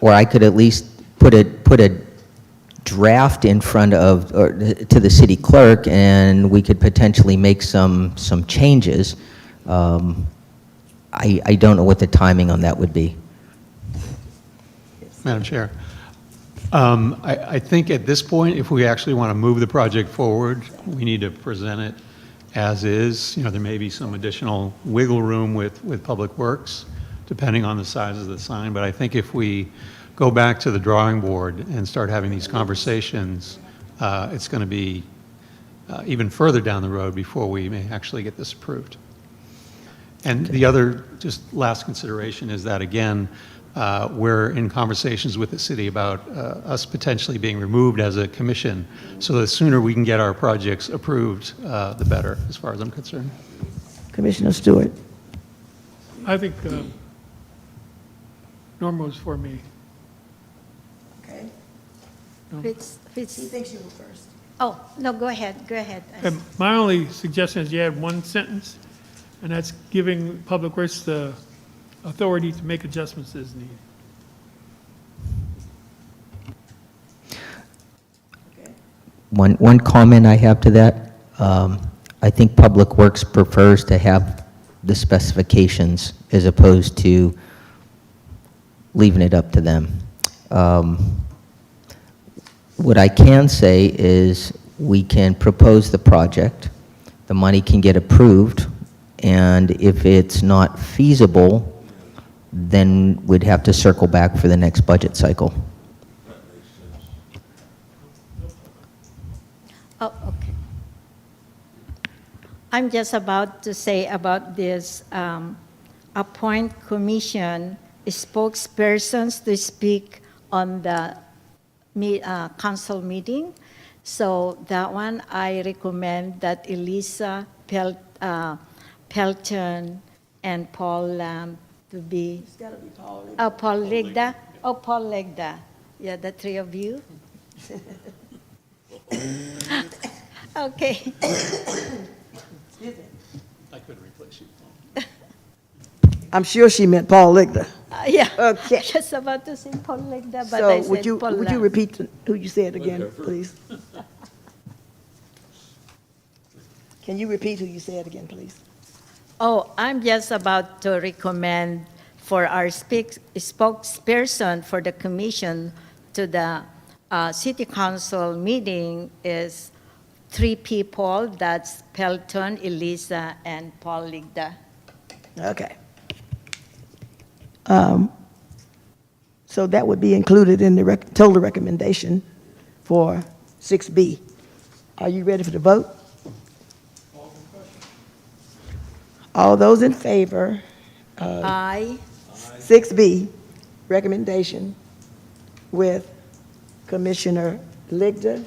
Or I could at least put a draft in front of, or to the city clerk, and we could potentially make some changes. I don't know what the timing on that would be. Madam Chair, I think at this point, if we actually want to move the project forward, we need to present it as is. You know, there may be some additional wiggle room with Public Works, depending on the size of the sign. But I think if we go back to the drawing board and start having these conversations, it's going to be even further down the road before we may actually get this approved. And the other, just last consideration is that, again, we're in conversations with the city about us potentially being removed as a commission. So the sooner we can get our projects approved, the better, as far as I'm concerned. Commissioner Stewart. I think Norma was for me. Okay. Fitz, He thinks you were first. oh, no, go ahead, go ahead. And my only suggestion is you add one sentence, and that's giving Public Works the authority to make adjustments as needed. One comment I have to that, I think Public Works prefers to have the specifications as opposed to leaving it up to them. What I can say is we can propose the project, the money can get approved, and if it's not feasible, then we'd have to circle back for the next budget cycle. Oh, okay. I'm just about to say about this appoint commission spokespersons to speak on the council meeting. So that one, I recommend that Elisa Pelton and Paul Lamb to be. It's got to be Paul. Oh, Paul Legda. Oh, Paul Legda. Yeah, the three of you. Okay. I could replace you. I'm sure she meant Paul Ligda. Yeah. Okay. I was about to say Paul Legda, but I So said would you Paul would you Lamb. repeat who you said again, please? Can you repeat who you said again, please? Oh, I'm just about to recommend for our spokesperson for the commission to the city council meeting is 3 people. That's Pelton, Elisa, and Paul Ligda. Okay. So that would be included in the total recommendation for 6B. Are you ready for the vote? All those in favor, I 6B recommendation with Commissioner Ligda,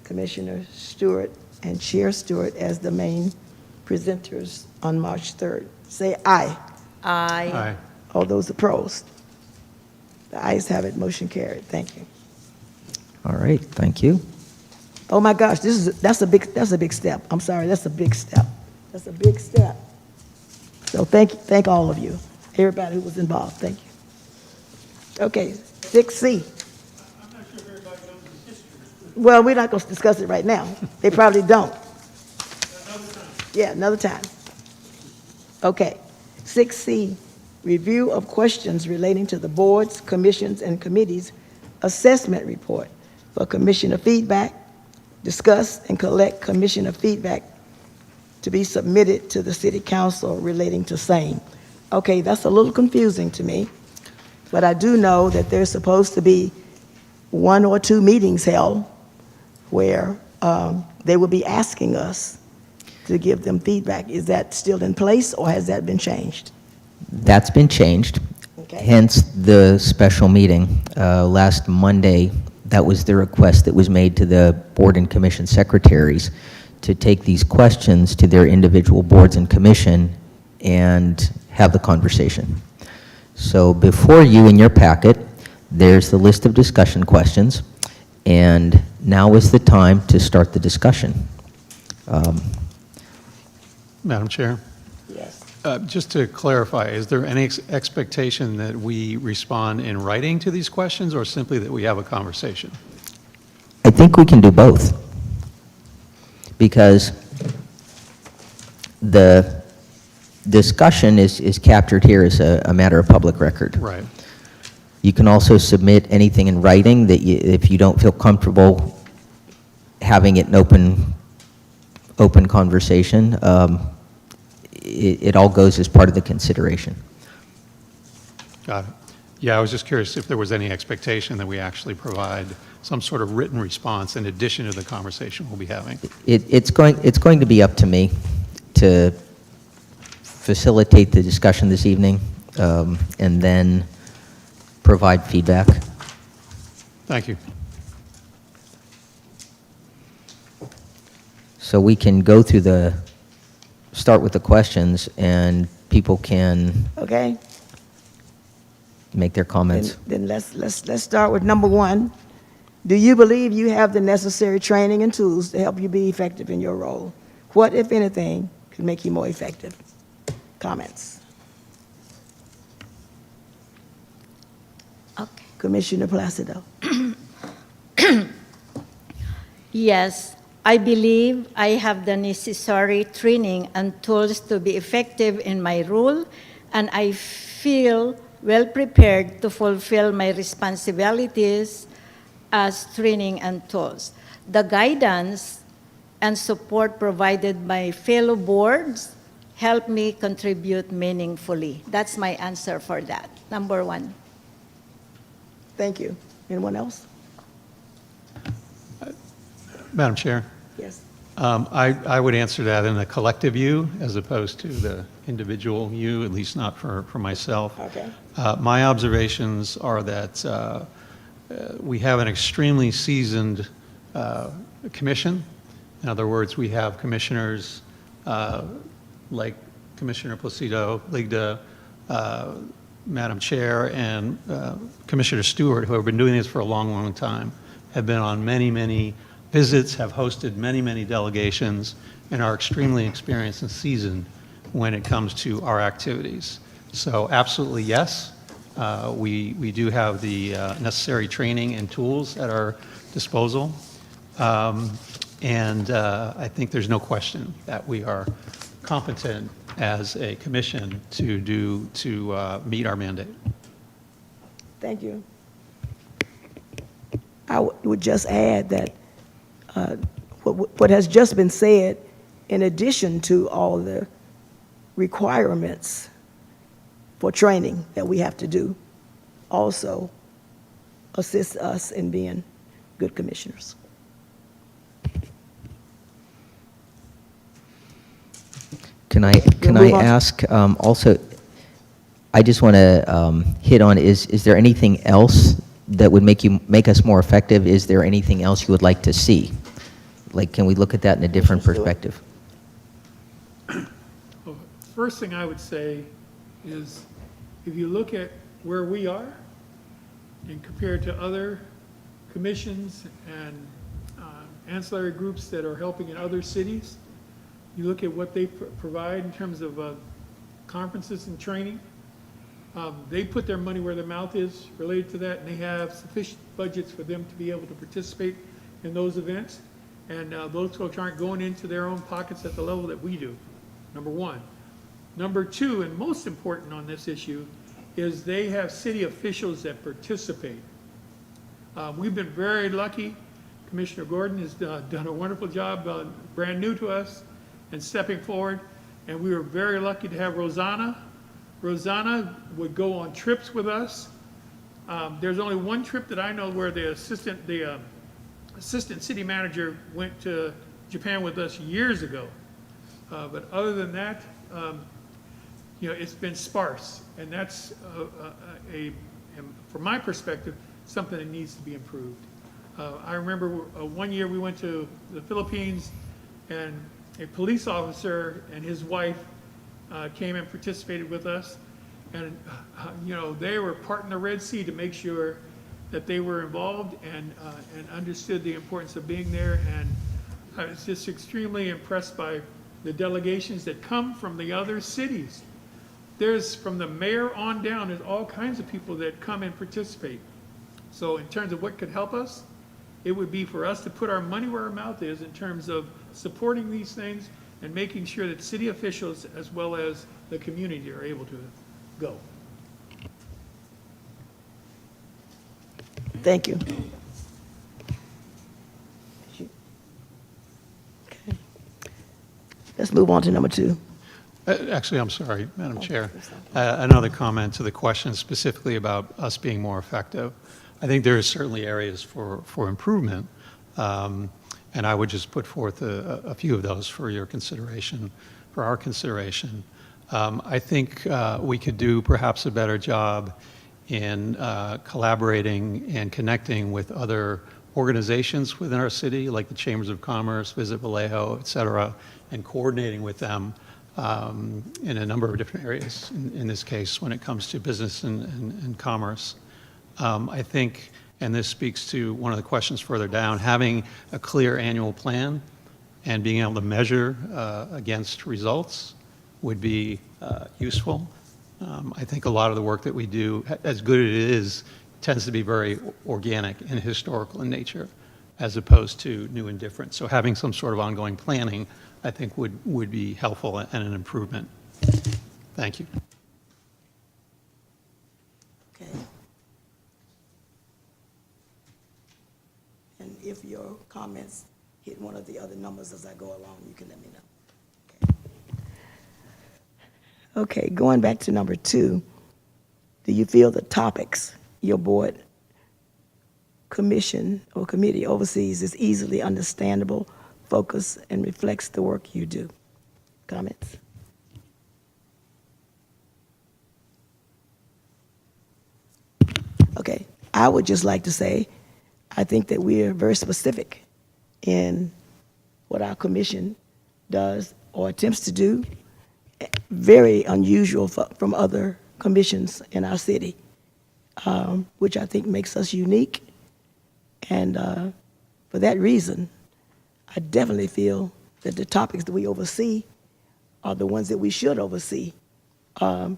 Commissioner Stewart, and Chair Stewart as the main presenters on March 3rd. Say aye. Aye. All those opposed? The ayes have it, motion carried. Thank you. All right, thank you. Oh my gosh, that's a big step. I'm sorry, that's a big step. That's a big step. So thank all of you, everybody who was involved. Thank you. Okay, 6C. I'm not sure if everybody knows the history. Well, we're not going to discuss it right now. They probably don't. Another time. Yeah, another time. Okay. 6C, review of questions relating to the boards, commissions, and committees assessment report for commissioner feedback. Discuss and collect commissioner feedback to be submitted to the city council relating to same. Okay, that's a little confusing to me, but I do know that there's supposed to be 1 or 2 meetings held where they will be asking us to give them feedback. Is that still in place, or has that been changed? That's been changed, Okay. hence the special meeting. Last Monday, that was the request that was made to the board and commission secretaries to take these questions to their individual boards and commission and have the conversation. So before you in your packet, there's the list of discussion questions, and now is the time to start the discussion. Madam Chair, Yes. just to clarify, is there any expectation that we respond in writing to these questions, or simply that we have a conversation? I think we can do both, because the discussion is captured here as a matter of public record. Right. You can also submit anything in writing that if you don't feel comfortable having it in open conversation. It all goes as part of the consideration. Got it. Yeah, I was just curious if there was any expectation that we actually provide some sort of written response in addition to the conversation we'll be having. It's going to be up to me to facilitate the discussion this evening, and then provide feedback. Thank you. So we can go through start with the questions, and people can Okay? make their comments. Then let's start with number one. Do you believe you have the necessary training and tools to help you be effective in your role? What, if anything, could make you more effective? Comments. Okay. Commissioner Placido. Yes, I believe I have the necessary training and tools to be effective in my role, and I feel well prepared to fulfill my responsibilities as training and tools. The guidance and support provided by fellow boards help me contribute meaningfully. That's my answer for that. Number one. Thank you. Anyone else? Madam Chair, Yes. I would answer that in a collective you as opposed to the individual you, at least not for myself. Okay. My observations are that we have an extremely seasoned commission. In other words, we have commissioners like Commissioner Placido, Ligda, Madam Chair, and Commissioner Stewart, who have been doing this for a long, long time, have been on many, many visits, have hosted many, many delegations, and are extremely experienced and seasoned when it comes to our activities. So absolutely yes, we do have the necessary training and tools at our disposal. And I think there's no question that we are competent as a commission to meet our mandate. Thank you. I would just add that what has just been said, in addition to all the requirements for training that we have to do, also assists us in being good commissioners. Can I move on. ask, also, I just want to hit on, is there anything else that would make us more effective? Is there anything else you would like to see? Like, can we look at that in a different perspective? Well, first thing I would say is, if you look at where we are and compare to other commissions and ancillary groups that are helping in other cities, you look at what they provide in terms of conferences and training. They put their money where their mouth is related to that, and they have sufficient budgets for them to be able to participate in those events. And those folks aren't going into their own pockets at the level that we do, number one. Number two, and most important on this issue, is they have city officials that participate. We've been very lucky. Commissioner Gordon has done a wonderful job, brand new to us, and stepping forward. And we were very lucky to have Rosanna. Rosanna would go on trips with us. There's only one trip that I know where the assistant city manager went to Japan with us years ago. But other than that, it's been sparse. And that's, from my perspective, something that needs to be improved. I remember one year we went to the Philippines, and a police officer and his wife came and participated with us. And, they were parting the Red Sea to make sure that they were involved and understood the importance of being there. And I was just extremely impressed by the delegations that come from the other cities. There's, from the mayor on down, there's all kinds of people that come and participate. So in terms of what could help us, it would be for us to put our money where our mouth is in terms of supporting these things and making sure that city officials as well as the community are able to go. Thank you. Okay. Let's move on to number 2. Actually, I'm sorry, Madam Chair. Another comment to the question specifically about us being more effective. I think there are certainly areas for improvement, and I would just put forth a few of those for your consideration, for our consideration. I think we could do perhaps a better job in collaborating and connecting with other organizations within our city, like the Chambers of Commerce, Visit Vallejo, et cetera, and coordinating with them in a number of different areas, in this case, when it comes to business and commerce. I think, and this speaks to one of the questions further down, having a clear annual plan and being able to measure against results would be useful. I think a lot of the work that we do, as good as it is, tends to be very organic and historical in nature, as opposed to new and different. So having some sort of ongoing planning, I think, would be helpful and an improvement. Thank you. Okay. And if your comments hit one of the other numbers as I go along, you can let me know. Okay, going back to number 2, do you feel the topics your board, commission, or committee oversees is easily understandable, focused, and reflects the work you do? Comments? Okay, I would just like to say, I think that we are very specific in what our commission does or attempts to do, very unusual from other commissions in our city, which I think makes us unique. And for that reason, I definitely feel that the topics that we oversee are the ones that we should oversee, and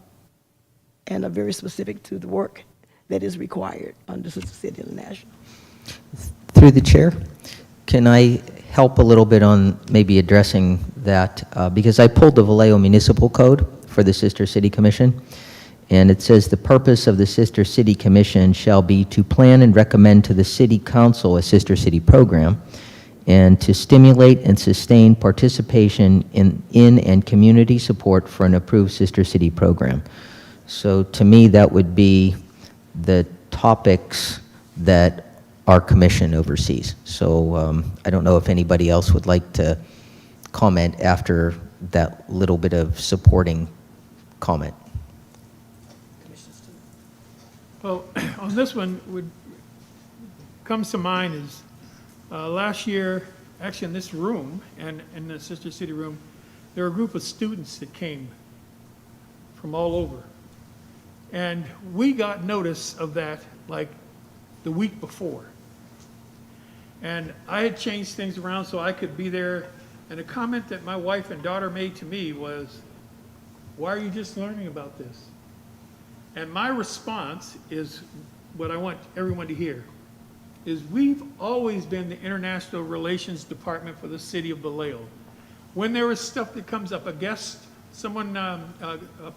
are very specific to the work that is required under Sister City International. Through the chair, can I help a little bit on maybe addressing that? Because I pulled the Vallejo Municipal Code for the Sister City Commission, and it says the purpose of the Sister City Commission shall be to plan and recommend to the City Council a Sister City program, and to stimulate and sustain participation in and community support for an approved Sister City program. So to me, that would be the topics that our commission oversees. So I don't know if anybody else would like to comment after that little bit of supporting comment. Well, on this one, what comes to mind is last year, actually in this room, and in the Sister City room, there were a group of students that came from all over. And we got notice of that like the week before. And I had changed things around so I could be there. And a comment that my wife and daughter made to me was, "Why are you just learning about this?" And my response is what I want everyone to hear, is we've always been the International Relations Department for the City of Vallejo. When there is stuff that comes up, a guest, someone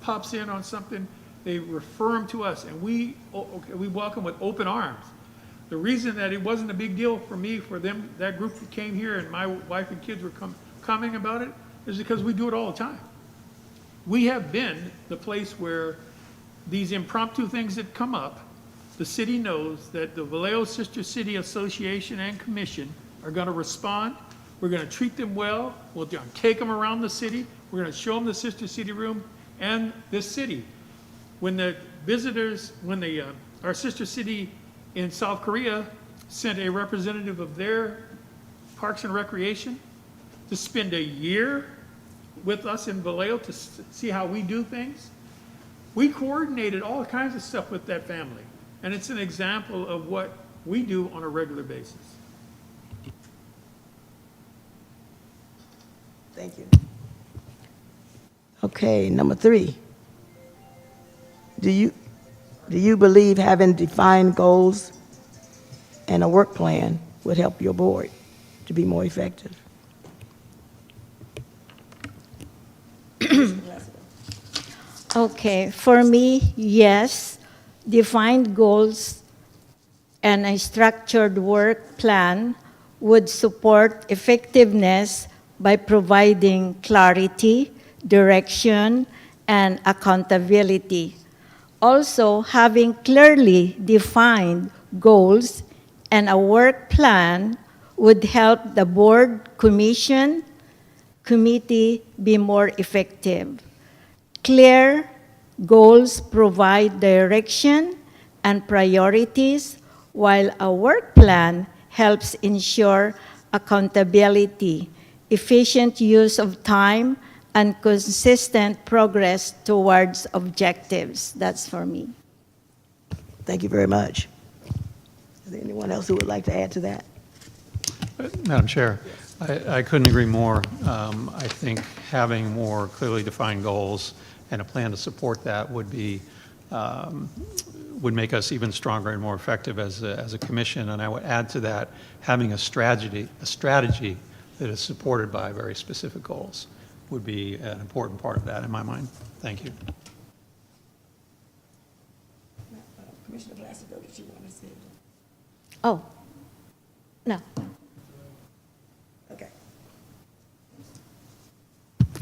pops in on something, they refer them to us, and we welcome with open arms. The reason that it wasn't a big deal for me, for them, that group that came here, and my wife and kids were commenting about it, is because we do it all the time. We have been the place where these impromptu things that come up, the city knows that the Vallejo Sister City Association and Commission are going to respond. We're going to treat them well. We'll take them around the city. We're going to show them the Sister City room and this city. When the visitors, our sister city in South Korea sent a representative of their Parks and Recreation to spend a year with us in Vallejo to see how we do things, we coordinated all kinds of stuff with that family. And it's an example of what we do on a regular basis. Thank you. Okay, number 3. Do you believe having defined goals and a work plan would help your board to be more effective? Okay, for me, yes, defined goals and a structured work plan would support effectiveness, by providing clarity, direction, and accountability. Also, having clearly defined goals and a work plan would help the board, commission, committee be more effective. Clear goals provide direction and priorities, while a work plan helps ensure accountability, efficient use of time, and consistent progress towards objectives. That's for me. Thank you very much. Is there anyone else who would like to add to that? Madam Chair, I couldn't agree more. I think having more clearly defined goals and a plan to support that would make us even stronger and more effective as a commission. And I would add to that, having a strategy that is supported by very specific goals would be an important part of that in my mind. Thank you. Commissioner Placido, did you want to say? Oh, no. Okay.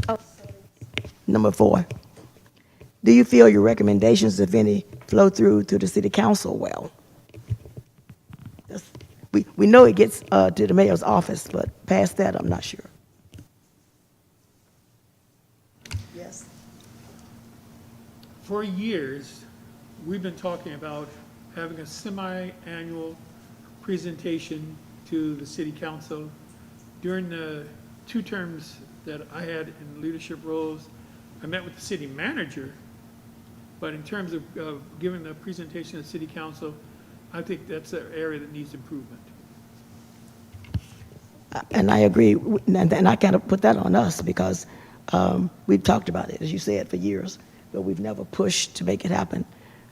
Oh. Number 4. Do you feel your recommendations, if any, flow through to the city council well? We know it gets to the mayor's office, but past that, I'm not sure. Yes. For years, we've been talking about having a semi-annual presentation to the city council. During the 2 terms that I had in leadership roles, I met with the city manager, but in terms of giving the presentation to the city council, I think that's an area that needs improvement. And I agree, and I kind of put that on us because we've talked about it, as you said, for years, but we've never pushed to make it happen.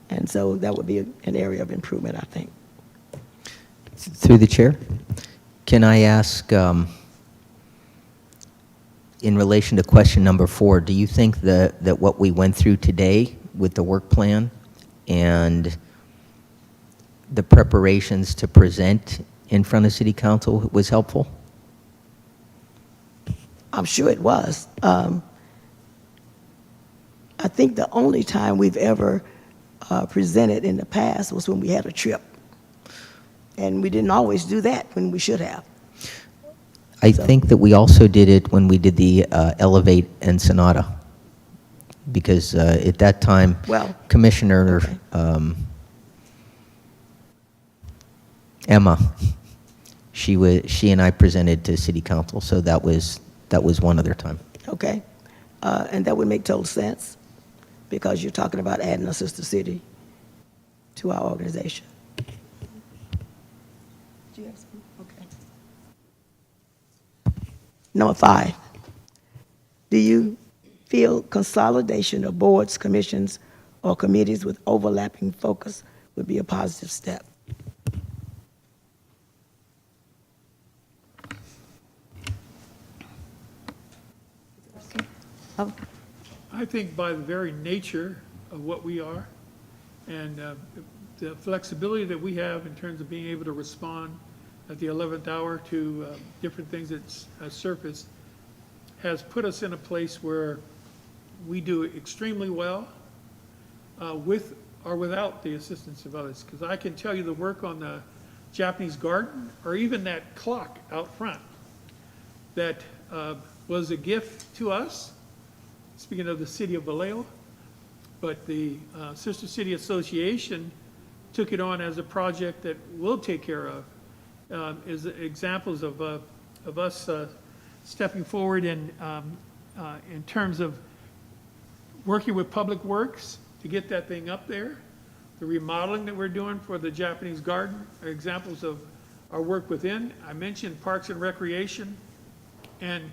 And so that would be an area of improvement, I think. Through the chair, can I ask, in relation to question number 4, do you think that what we went through today with the work plan and the preparations to present in front of City Council was helpful? I'm sure it was. I think the only time we've ever presented in the past was when we had a trip. And we didn't always do that when we should have. I think that we also did it when we did the Elevate Ensenada, because at that time, Well, Commissioner okay. Emma, she and I presented to City Council, so that was one other time. Okay. And that would make total sense because you're talking about adding a sister city to our organization. Do you have some? Okay. Number 5, do you feel consolidation of boards, commissions, or committees with overlapping focus would be a positive step? Oh, I think by the very nature of what we are and the flexibility that we have in terms of being able to respond at the 11th hour to different things that surface has put us in a place where we do extremely well with or without the assistance of others. Because I can tell you the work on the Japanese garden or even that clock out front that was a gift to us. Speaking of the city of Vallejo, but the Sister City Association took it on as a project that we'll take care of, is examples of us stepping forward in terms of working with Public Works to get that thing up there. The remodeling that we're doing for the Japanese garden are examples of our work within. I mentioned Parks and Recreation, and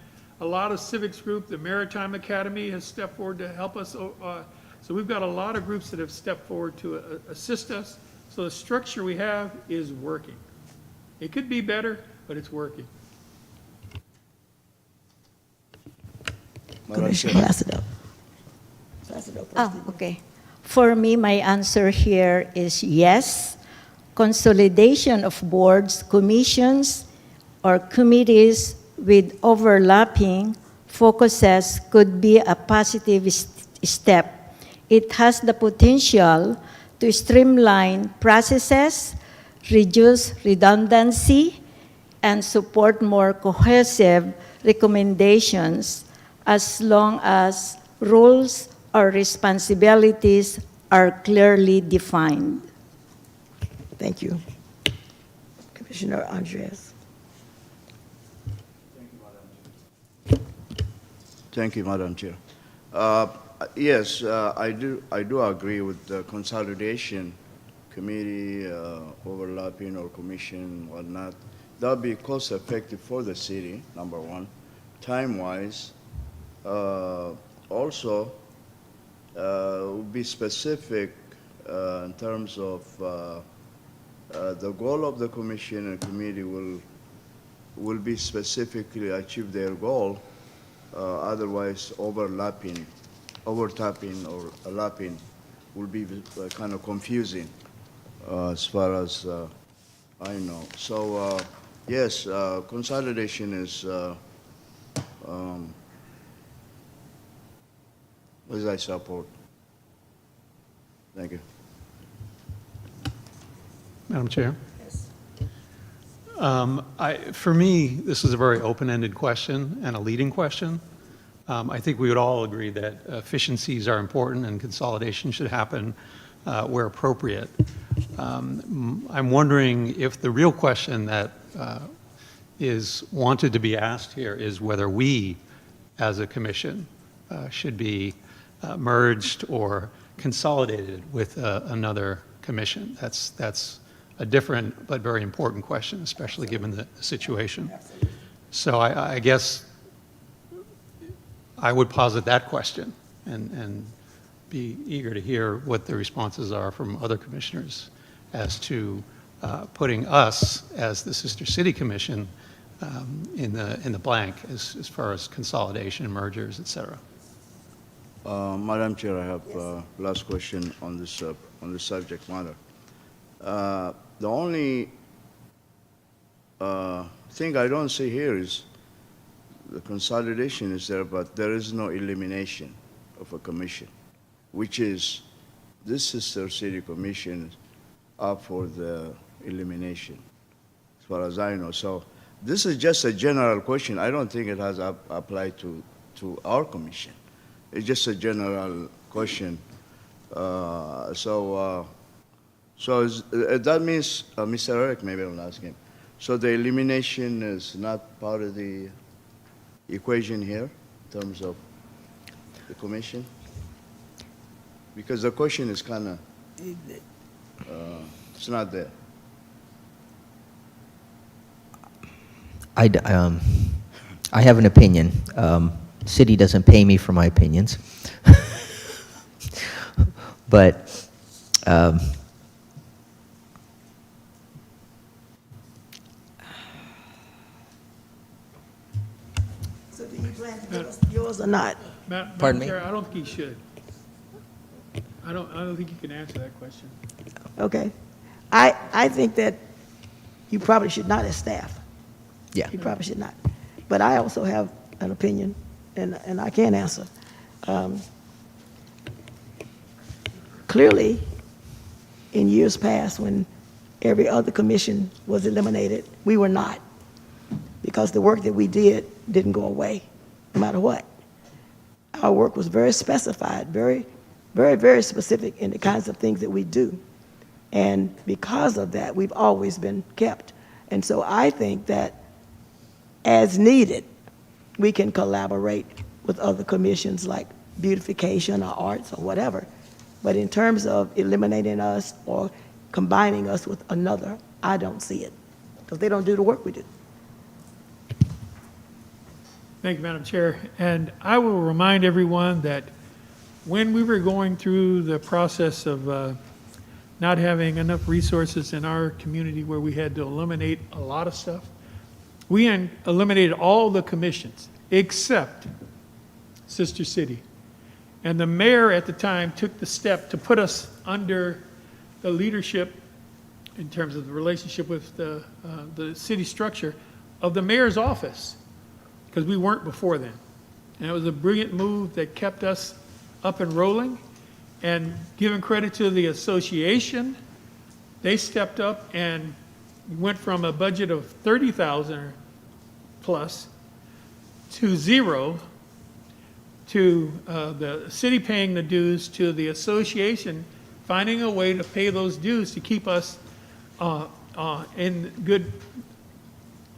a lot of civics group, the Maritime Academy has stepped forward to help us. So we've got a lot of groups that have stepped forward to assist us. So the structure we have is working. It could be better, but it's working. Commissioner Placido. Oh, okay. For me, my answer here is yes. Consolidation of boards, commissions, or committees with overlapping focuses could be a positive step. It has the potential to streamline processes, reduce redundancy, and support more cohesive recommendations as long as roles or responsibilities are clearly defined. Thank you. Commissioner Andres. Thank you, Madam Chair. Yes, I do agree with the consolidation committee, overlapping or commission, whatnot. That would be cost effective for the city, number one. Time-wise, also, would be specific in terms of the goal of the commission and committee will be specifically achieve their goal. Otherwise, overtapping or lapping will be kind of confusing as far as I know. So yes, consolidation is, as I support. Thank you. Madam Chair? For me, this is a very open-ended question and a leading question. I think we would all agree that efficiencies are important and consolidation should happen where appropriate. I'm wondering if the real question that is wanted to be asked here is whether we, as a commission, should be merged or consolidated with another commission. That's a different but very important question, especially given the situation. So I guess I would posit that question and be eager to hear what the responses are from other commissioners as to putting us as the Sister City Commission in the blank as far as consolidation, mergers, et cetera. Madam Chair, I have last question on this subject matter. The only thing I don't see here is the consolidation is there, but there is no elimination of a commission, which is this Sister City Commission up for the elimination, as far as I know. So this is just a general question. I don't think it has applied to our commission. It's just a general question. So that means, Mr. Eric, maybe I'll ask him. So the elimination is not part of the equation here in terms of the commission? Because the question is kind of, it's not there. I have an opinion. City doesn't pay me for my opinions. But So do you plan to give us yours or not? Pardon me? Chair, I don't think he should. I don't think you can answer that question. Okay. I think that you probably should not as staff. yeah, You probably should not. But I also have an opinion, and I can answer. Clearly, in years past, when every other commission was eliminated, we were not, because the work that we did didn't go away, no matter what. Our work was very specified, very, very, very specific in the kinds of things that we do. And because of that, we've always been kept. And so I think that as needed, we can collaborate with other commissions like beautification or arts or whatever. But in terms of eliminating us or combining us with another, I don't see it, because they don't do the work we do. Thank you, Madam Chair. And I will remind everyone that when we were going through the process of not having enough resources in our community where we had to eliminate a lot of stuff, we eliminated all the commissions except Sister City. And the mayor at the time took the step to put us under the leadership in terms of the relationship with the city structure of the mayor's office. because we weren't before then. And it was a brilliant move that kept us up and rolling. And giving credit to the association, they stepped up and went from a budget of 30,000 plus to zero, to the city paying the dues, to the association finding a way to pay those dues to keep us in good,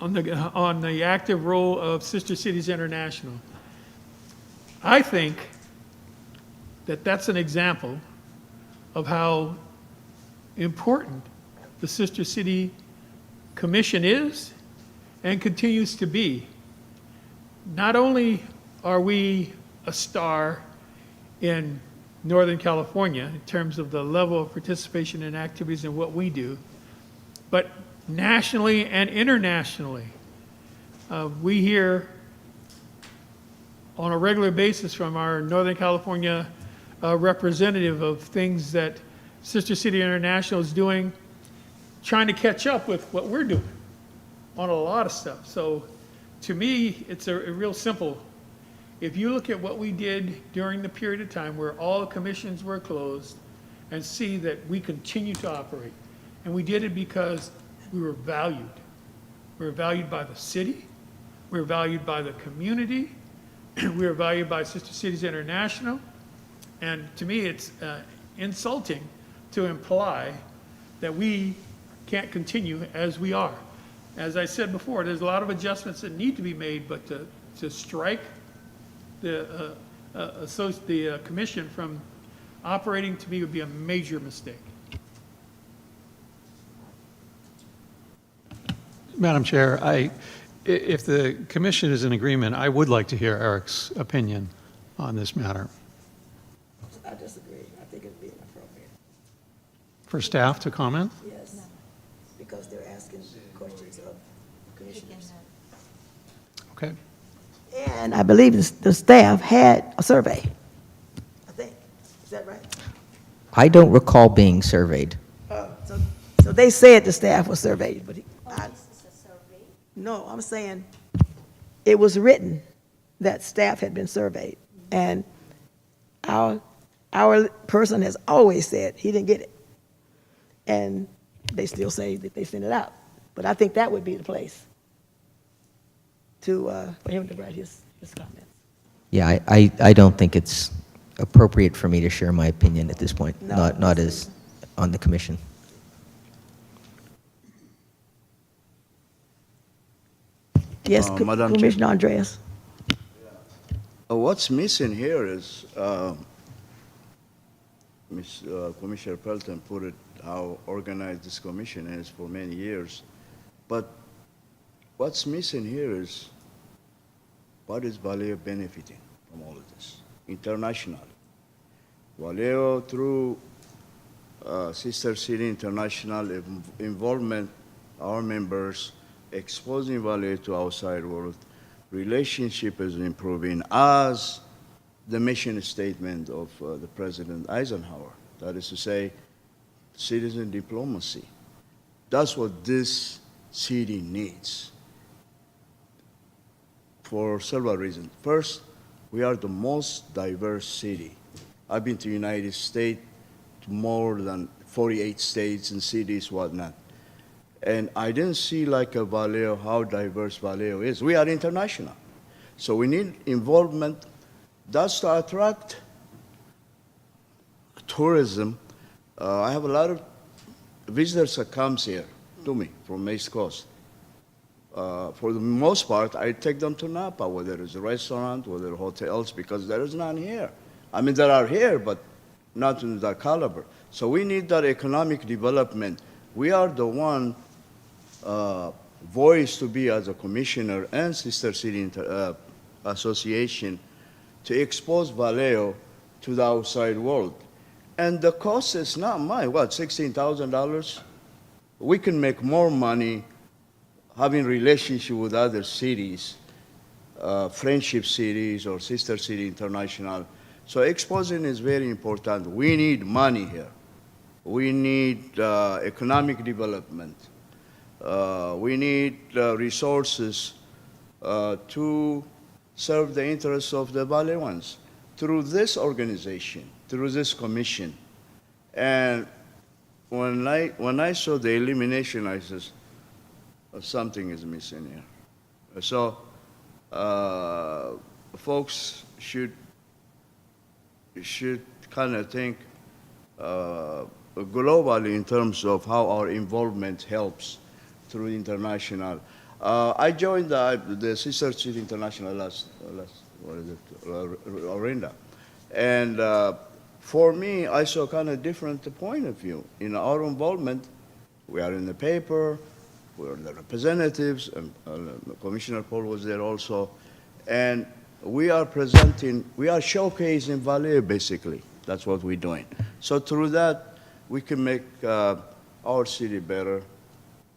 on the active role of Sister Cities International. I think that that's an example of how important the Sister City Commission is and continues to be. Not only are we a star in Northern California in terms of the level of participation in activities and what we do, but nationally and internationally. We hear on a regular basis from our Northern California representative of things that Sister City International is doing, trying to catch up with what we're doing on a lot of stuff. So to me, it's a real simple. If you look at what we did during the period of time where all the commissions were closed and see that we continue to operate, and we did it because we were valued. We were valued by the city, we were valued by the community, we were valued by Sister Cities International, and to me it's insulting to imply that we can't continue as we are. As I said before, there's a lot of adjustments that need to be made, but to strike the commission from operating, to me, would be a major mistake. Madam Chair, if the commission is in agreement, I would like to hear Eric's opinion on this matter. I disagree. I think it'd be inappropriate. For staff to comment? Yes, because they're asking questions of commissioners. Okay. And I believe the staff had a survey, I think. Is that right? I don't recall being surveyed. So they said the staff was surveyed, but no, I'm saying it was written that staff had been surveyed. And our person has always said he didn't get it. And they still say that they sent it out. But I think that would be the place for him to write his comments. Yeah, I don't think it's appropriate for me to share my opinion at this point, No, not as on the commission. Yes, Madam Chair. Commissioner Andreas. What's missing here is, Commissioner Pelton put it, how organized this commission is for many years. But what's missing here is, what is Vallejo benefiting from all of this internationally? Vallejo, through Sister City International involvement, our members, exposing Vallejo to outside world, relationship is improving as the mission statement of the President Eisenhower. That is to say, citizen diplomacy. That's what this city needs for several reasons. First, we are the most diverse city. I've been to the United States, to more than 48 states and cities, whatnot. And I didn't see like a Vallejo, how diverse Vallejo is. We are international. So we need involvement. That's to attract tourism. I have a lot of visitors that comes here to me from East Coast. For the most part, I take them to Napa, whether it's a restaurant, whether hotels, because there is none here. I mean, there are here, but not in that caliber. So we need that economic development. We are the one voice to be as a commissioner and Sister City Association to expose Vallejo to the outside world. And the cost is not mine, what, $16,000? We can make more money having relationship with other cities, friendship cities or Sister City International. So exposing is very important. We need money here. We need economic development. We need resources to serve the interests of the Vallejoans through this organization, through this commission. And when I saw the elimination, I said, something is missing here. So folks should kind of think globally in terms of how our involvement helps through international. I joined the Sister City International last what is it, Orinda. And for me, I saw kind of different point of view. In our involvement, we are in the paper, we are the representatives, and Commissioner Paul was there also. And we are presenting, we are showcasing Vallejo, basically. That's what we're doing. So through that, we can make our city better.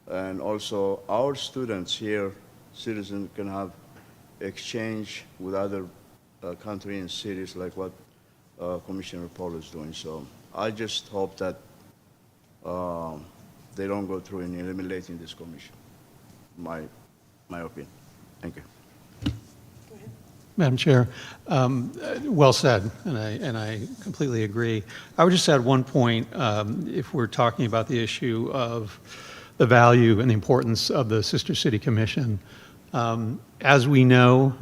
And also our students here, citizens, can have exchange with other countries and cities like what Commissioner Paul is doing. So I just hope that they don't go through in eliminating this commission. My opinion. Thank you. Madam Chair, well said, and I completely agree. I would just add one point, if we're talking about the issue of the value and the importance of the Sister City Commission. As we know,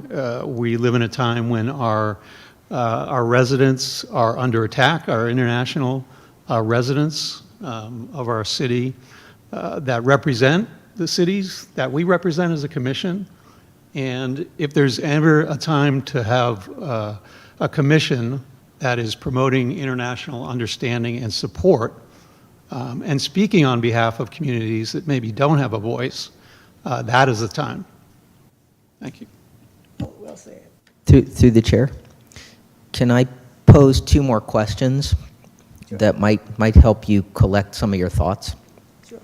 we live in a time when our residents are under attack, our international residents of our city that represent the cities that we represent as a commission. And if there's ever a time to have a commission that is promoting international understanding and support and speaking on behalf of communities that maybe don't have a voice, that is the time. Thank you. Well said. Through the chair, can I pose two more questions that might help you collect some of your thoughts? Sure.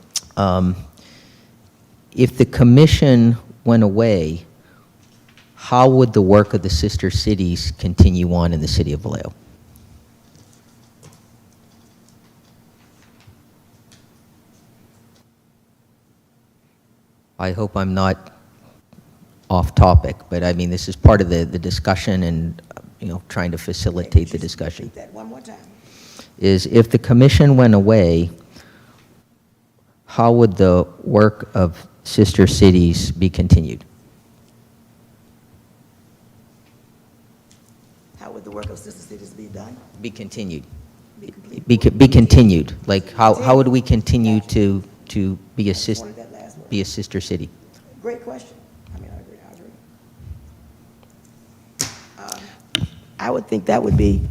If the commission went away, how would the work of the sister cities continue on in the city of Vallejo? I hope I'm not off topic, but I mean, this is part of the discussion and, trying to facilitate the discussion. Repeat that one more time. Is if the commission went away, how would the work of sister cities be continued? How would the work of sister cities be done? Be continued. Be complete. Be continued. Like, how would we continue to be a Wanted that last word. be a sister city? Great question. I mean, I agree. I would think that would be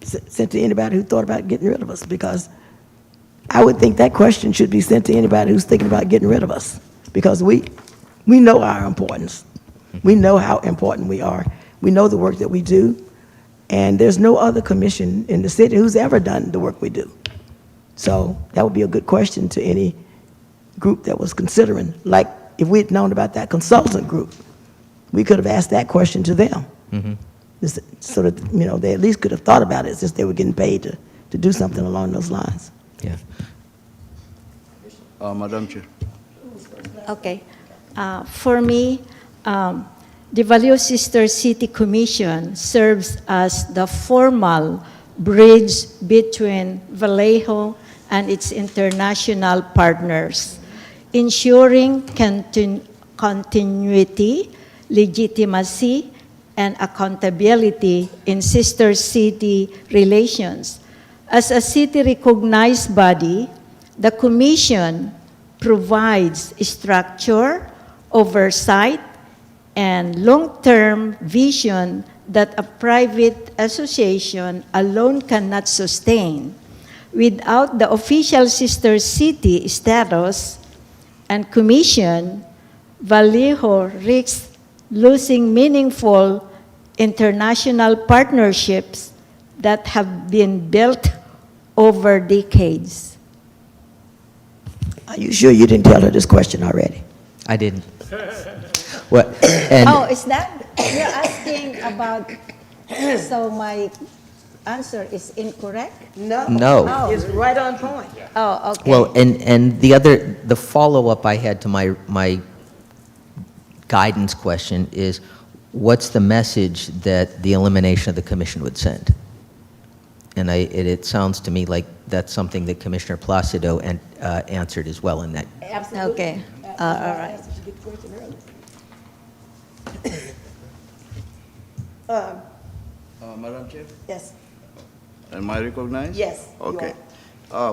sent to anybody who thought about getting rid of us, because I would think that question should be sent to anybody who's thinking about getting rid of us, because we know our importance. We know how important we are. We know the work that we do, and there's no other commission in the city who's ever done the work we do. So that would be a good question to any group that was considering. Like, if we'd known about that consultant group, we could have asked that question to them. Mm-hmm. So that, they at least could have thought about it, since they were getting paid to do something along those lines. Yeah. Madam Chair. Okay. For me, the Vallejo Sister City Commission serves as the formal bridge between Vallejo and its international partners, ensuring continuity, legitimacy, and accountability in sister city relations. As a city-recognized body, the Commission provides structure, oversight, and long-term vision that a private association alone cannot sustain. Without the official sister city status and commission, Vallejo risks losing meaningful international partnerships that have been built over decades. Are you sure you didn't tell her this question already? I didn't. What? And Oh, is that, you're asking about, so my answer is incorrect? No. No. It's right on point. Oh, okay. well, and the follow-up I had to my guidance question is, what's the message that the elimination of the commission would send? And it sounds to me like that's something that Commissioner Placido answered as well in that. Absolutely. Okay. That's All why I right. asked if you get the question early. Madam Chair, Yes, am I recognized? yes, you Okay.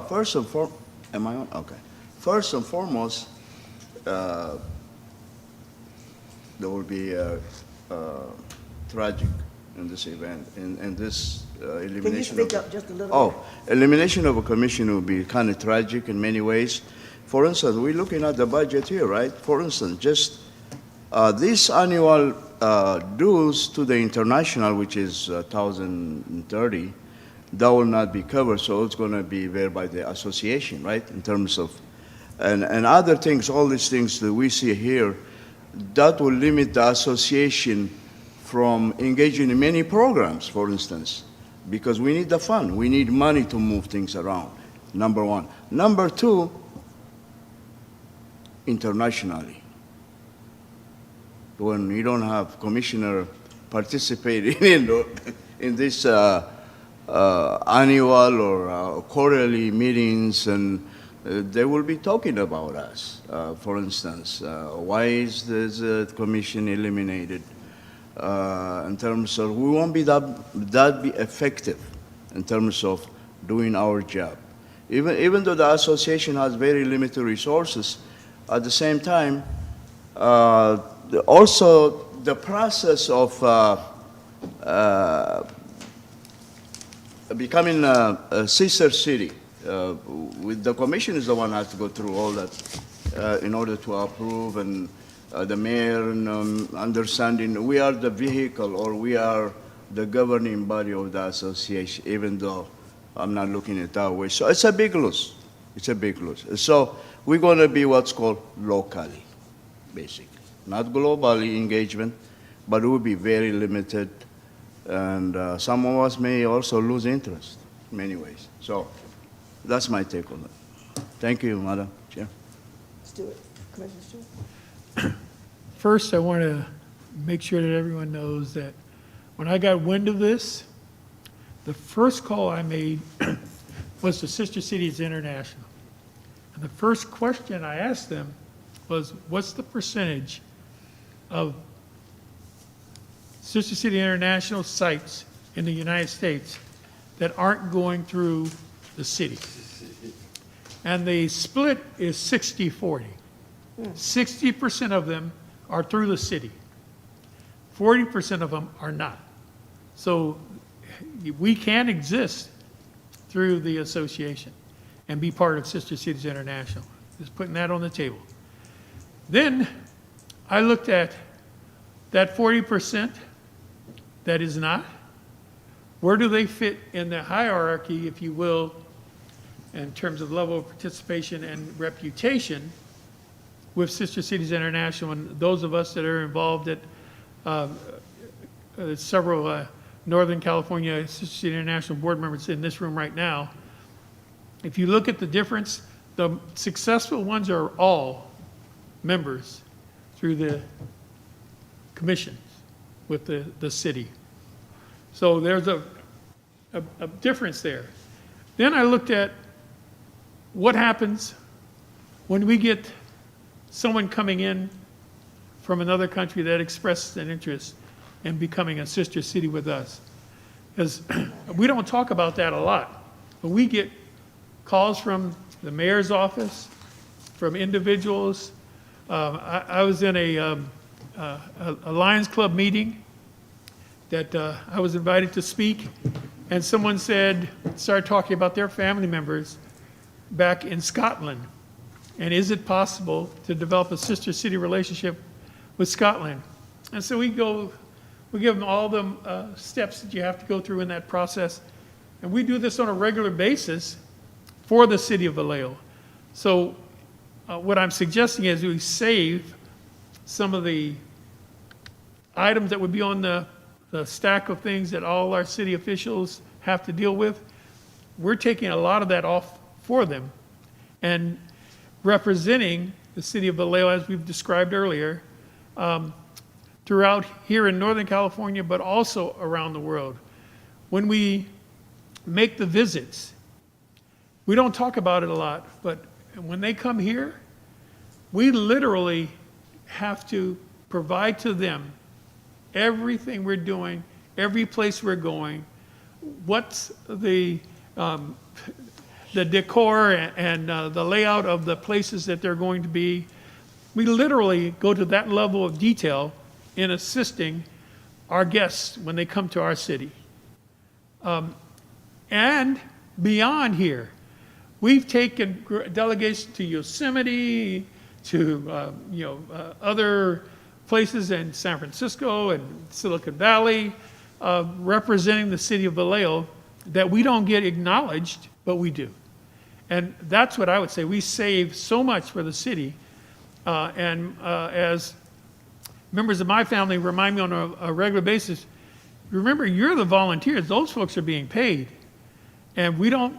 First and foremost, am I on? Okay. First and foremost, there will be tragic in this event, in this elimination. Can you speak of, up just a little bit? Oh, elimination of a commission will be kind of tragic in many ways. For instance, we're looking at the budget here, right? For instance, just this annual dues to the international, which is 1,030, that will not be covered, so it's going to be there by the association, right? In terms of, and other things, all these things that we see here, that will limit the association from engaging in many programs, for instance, because we need the fund. We need money to move things around, number one. Number two, internationally. When you don't have commissioner participating in this annual or quarterly meetings, and they will be talking about us. For instance, why is this commission eliminated? In terms of, we won't be that be effective in terms of doing our job. Even though the association has very limited resources, at the same time, also the process of becoming a sister city, with the commission is the one that has to go through all that in order to approve, and the mayor and understanding we are the vehicle, or we are the governing body of the association, even though I'm not looking at it that way. So it's a big loss. It's a big loss. So we're going to be what's called locally, basically. Not globally engagement, but it will be very limited, and some of us may also lose interest in many ways. So that's my take on it. Thank you, Madam Chair. Stewart, Commissioner Stewart. First, I want to make sure that everyone knows that when I got wind of this, the first call I made was to Sister Cities International. And the first question I asked them was, what's the percentage of Sister City International sites in the United States that aren't going through the city? And the split is 60-40. 60% of them are through the city. 40% of them are not. So we can exist through the association and be part of Sister Cities International. Just putting that on the table. Then I looked at that 40% that is not. Where do they fit in the hierarchy, if you will, in terms of level of participation and reputation with Sister Cities International, and those of us that are involved at several Northern California Sister City International board members in this room right now. If you look at the difference, the successful ones are all members through the commissions with the city. So there's a difference there. Then I looked at what happens when we get someone coming in from another country that expresses an interest in becoming a sister city with us. Because we don't talk about that a lot, but we get calls from the mayor's office, from individuals. I was in a Lions Club meeting that I was invited to speak, and someone started talking about their family members back in Scotland. And is it possible to develop a sister city relationship with Scotland? And so we give them all the steps that you have to go through in that process. And we do this on a regular basis for the city of Vallejo. So what I'm suggesting is we save some of the items that would be on the stack of things that all our city officials have to deal with. We're taking a lot of that off for them and representing the city of Vallejo, as we've described earlier, throughout here in Northern California, but also around the world. When we make the visits, we don't talk about it a lot, but when they come here, we literally have to provide to them everything we're doing, every place we're going, what's the decor and the layout of the places that they're going to be. We literally go to that level of detail in assisting our guests when they come to our city. And beyond here, we've taken delegations to Yosemite, to other places in San Francisco and Silicon Valley, representing the city of Vallejo that we don't get acknowledged, but we do. And that's what I would say. We save so much for the city. As members of my family remind me on a regular basis, remember, you're the volunteers. Those folks are being paid. And we don't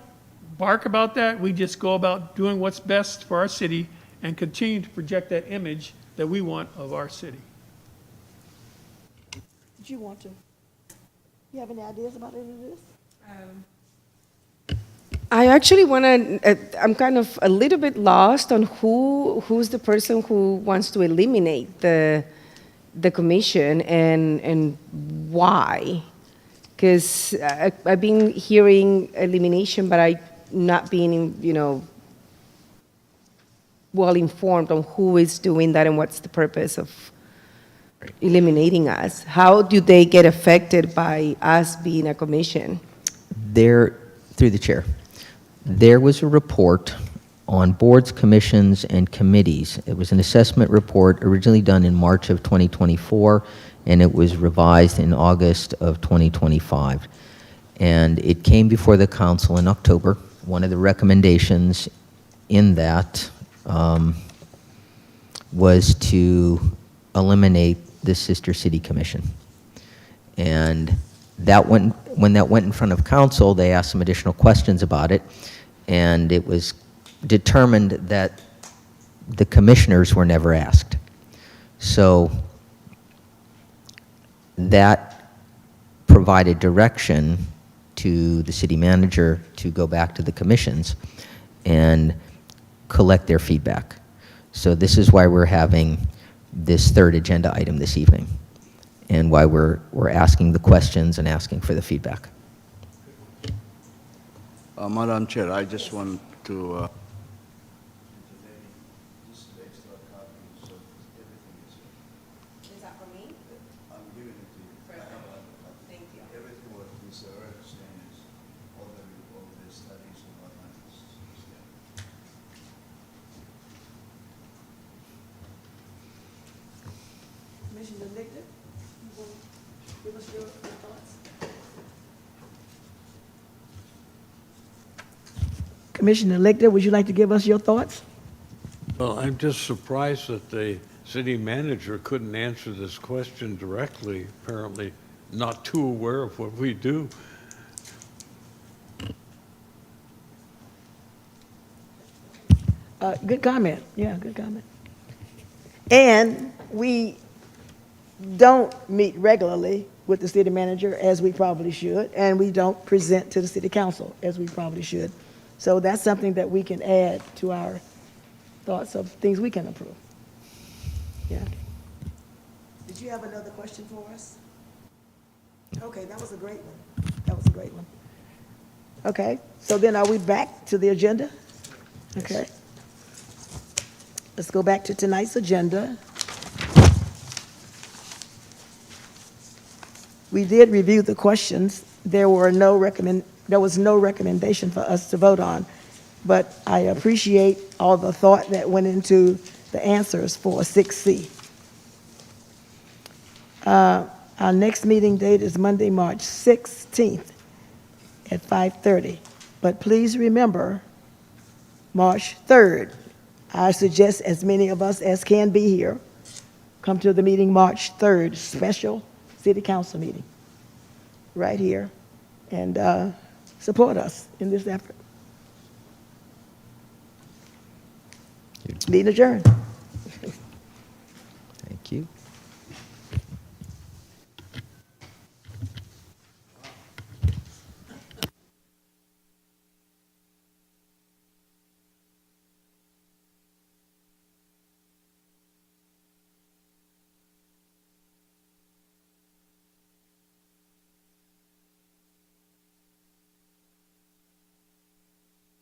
bark about that. We just go about doing what's best for our city and continue to project that image that we want of our city. Did you want to? You have any ideas about any of this? I actually want to, I'm kind of a little bit lost on who's the person who wants to eliminate the commission and why. Because I've been hearing elimination, but I not being, well informed on who is doing that and what's the purpose of eliminating us. How do they get affected by us being a commission? Through the chair, there was a report on boards, commissions, and committees. It was an assessment report originally done in March of 2024, and it was revised in August of 2025. And it came before the council in October. One of the recommendations in that was to eliminate the sister city commission. And when that went in front of council, they asked some additional questions about it, and it was determined that the commissioners were never asked. So that provided direction to the city manager to go back to the commissions and collect their feedback. So this is why we're having this third agenda item this evening, and why we're asking the questions and asking for the feedback. Madam Chair, I just want to Is that for me? I'm giving it to you. Thank you. Everything what Mr. Eric is saying is all the studies about analysis. Commissioner Lichter, you will give us your thoughts? Commissioner Lichter, would you like to give us your thoughts? Well, I'm just surprised that the city manager couldn't answer this question directly, apparently not too aware of what we do. Good comment. Yeah, good comment. And we don't meet regularly with the city manager as we probably should, and we don't present to the city council as we probably should. So that's something that we can add to our thoughts of things we can improve. Yeah. Did you have another question for us? Okay, that was a great one. That was a great one. Okay, so then are we back to the agenda? Okay. Let's go back to tonight's agenda. We did review the questions. There was no recommendation for us to vote on, but I appreciate all the thought that went into the answers for 6C. Our next meeting date is Monday, March 16th at 5:30. But please remember, March 3rd, I suggest as many of us as can be here, come to the meeting March 3rd, special city council meeting, right here, and support us in this effort. Meeting adjourned. Thank you.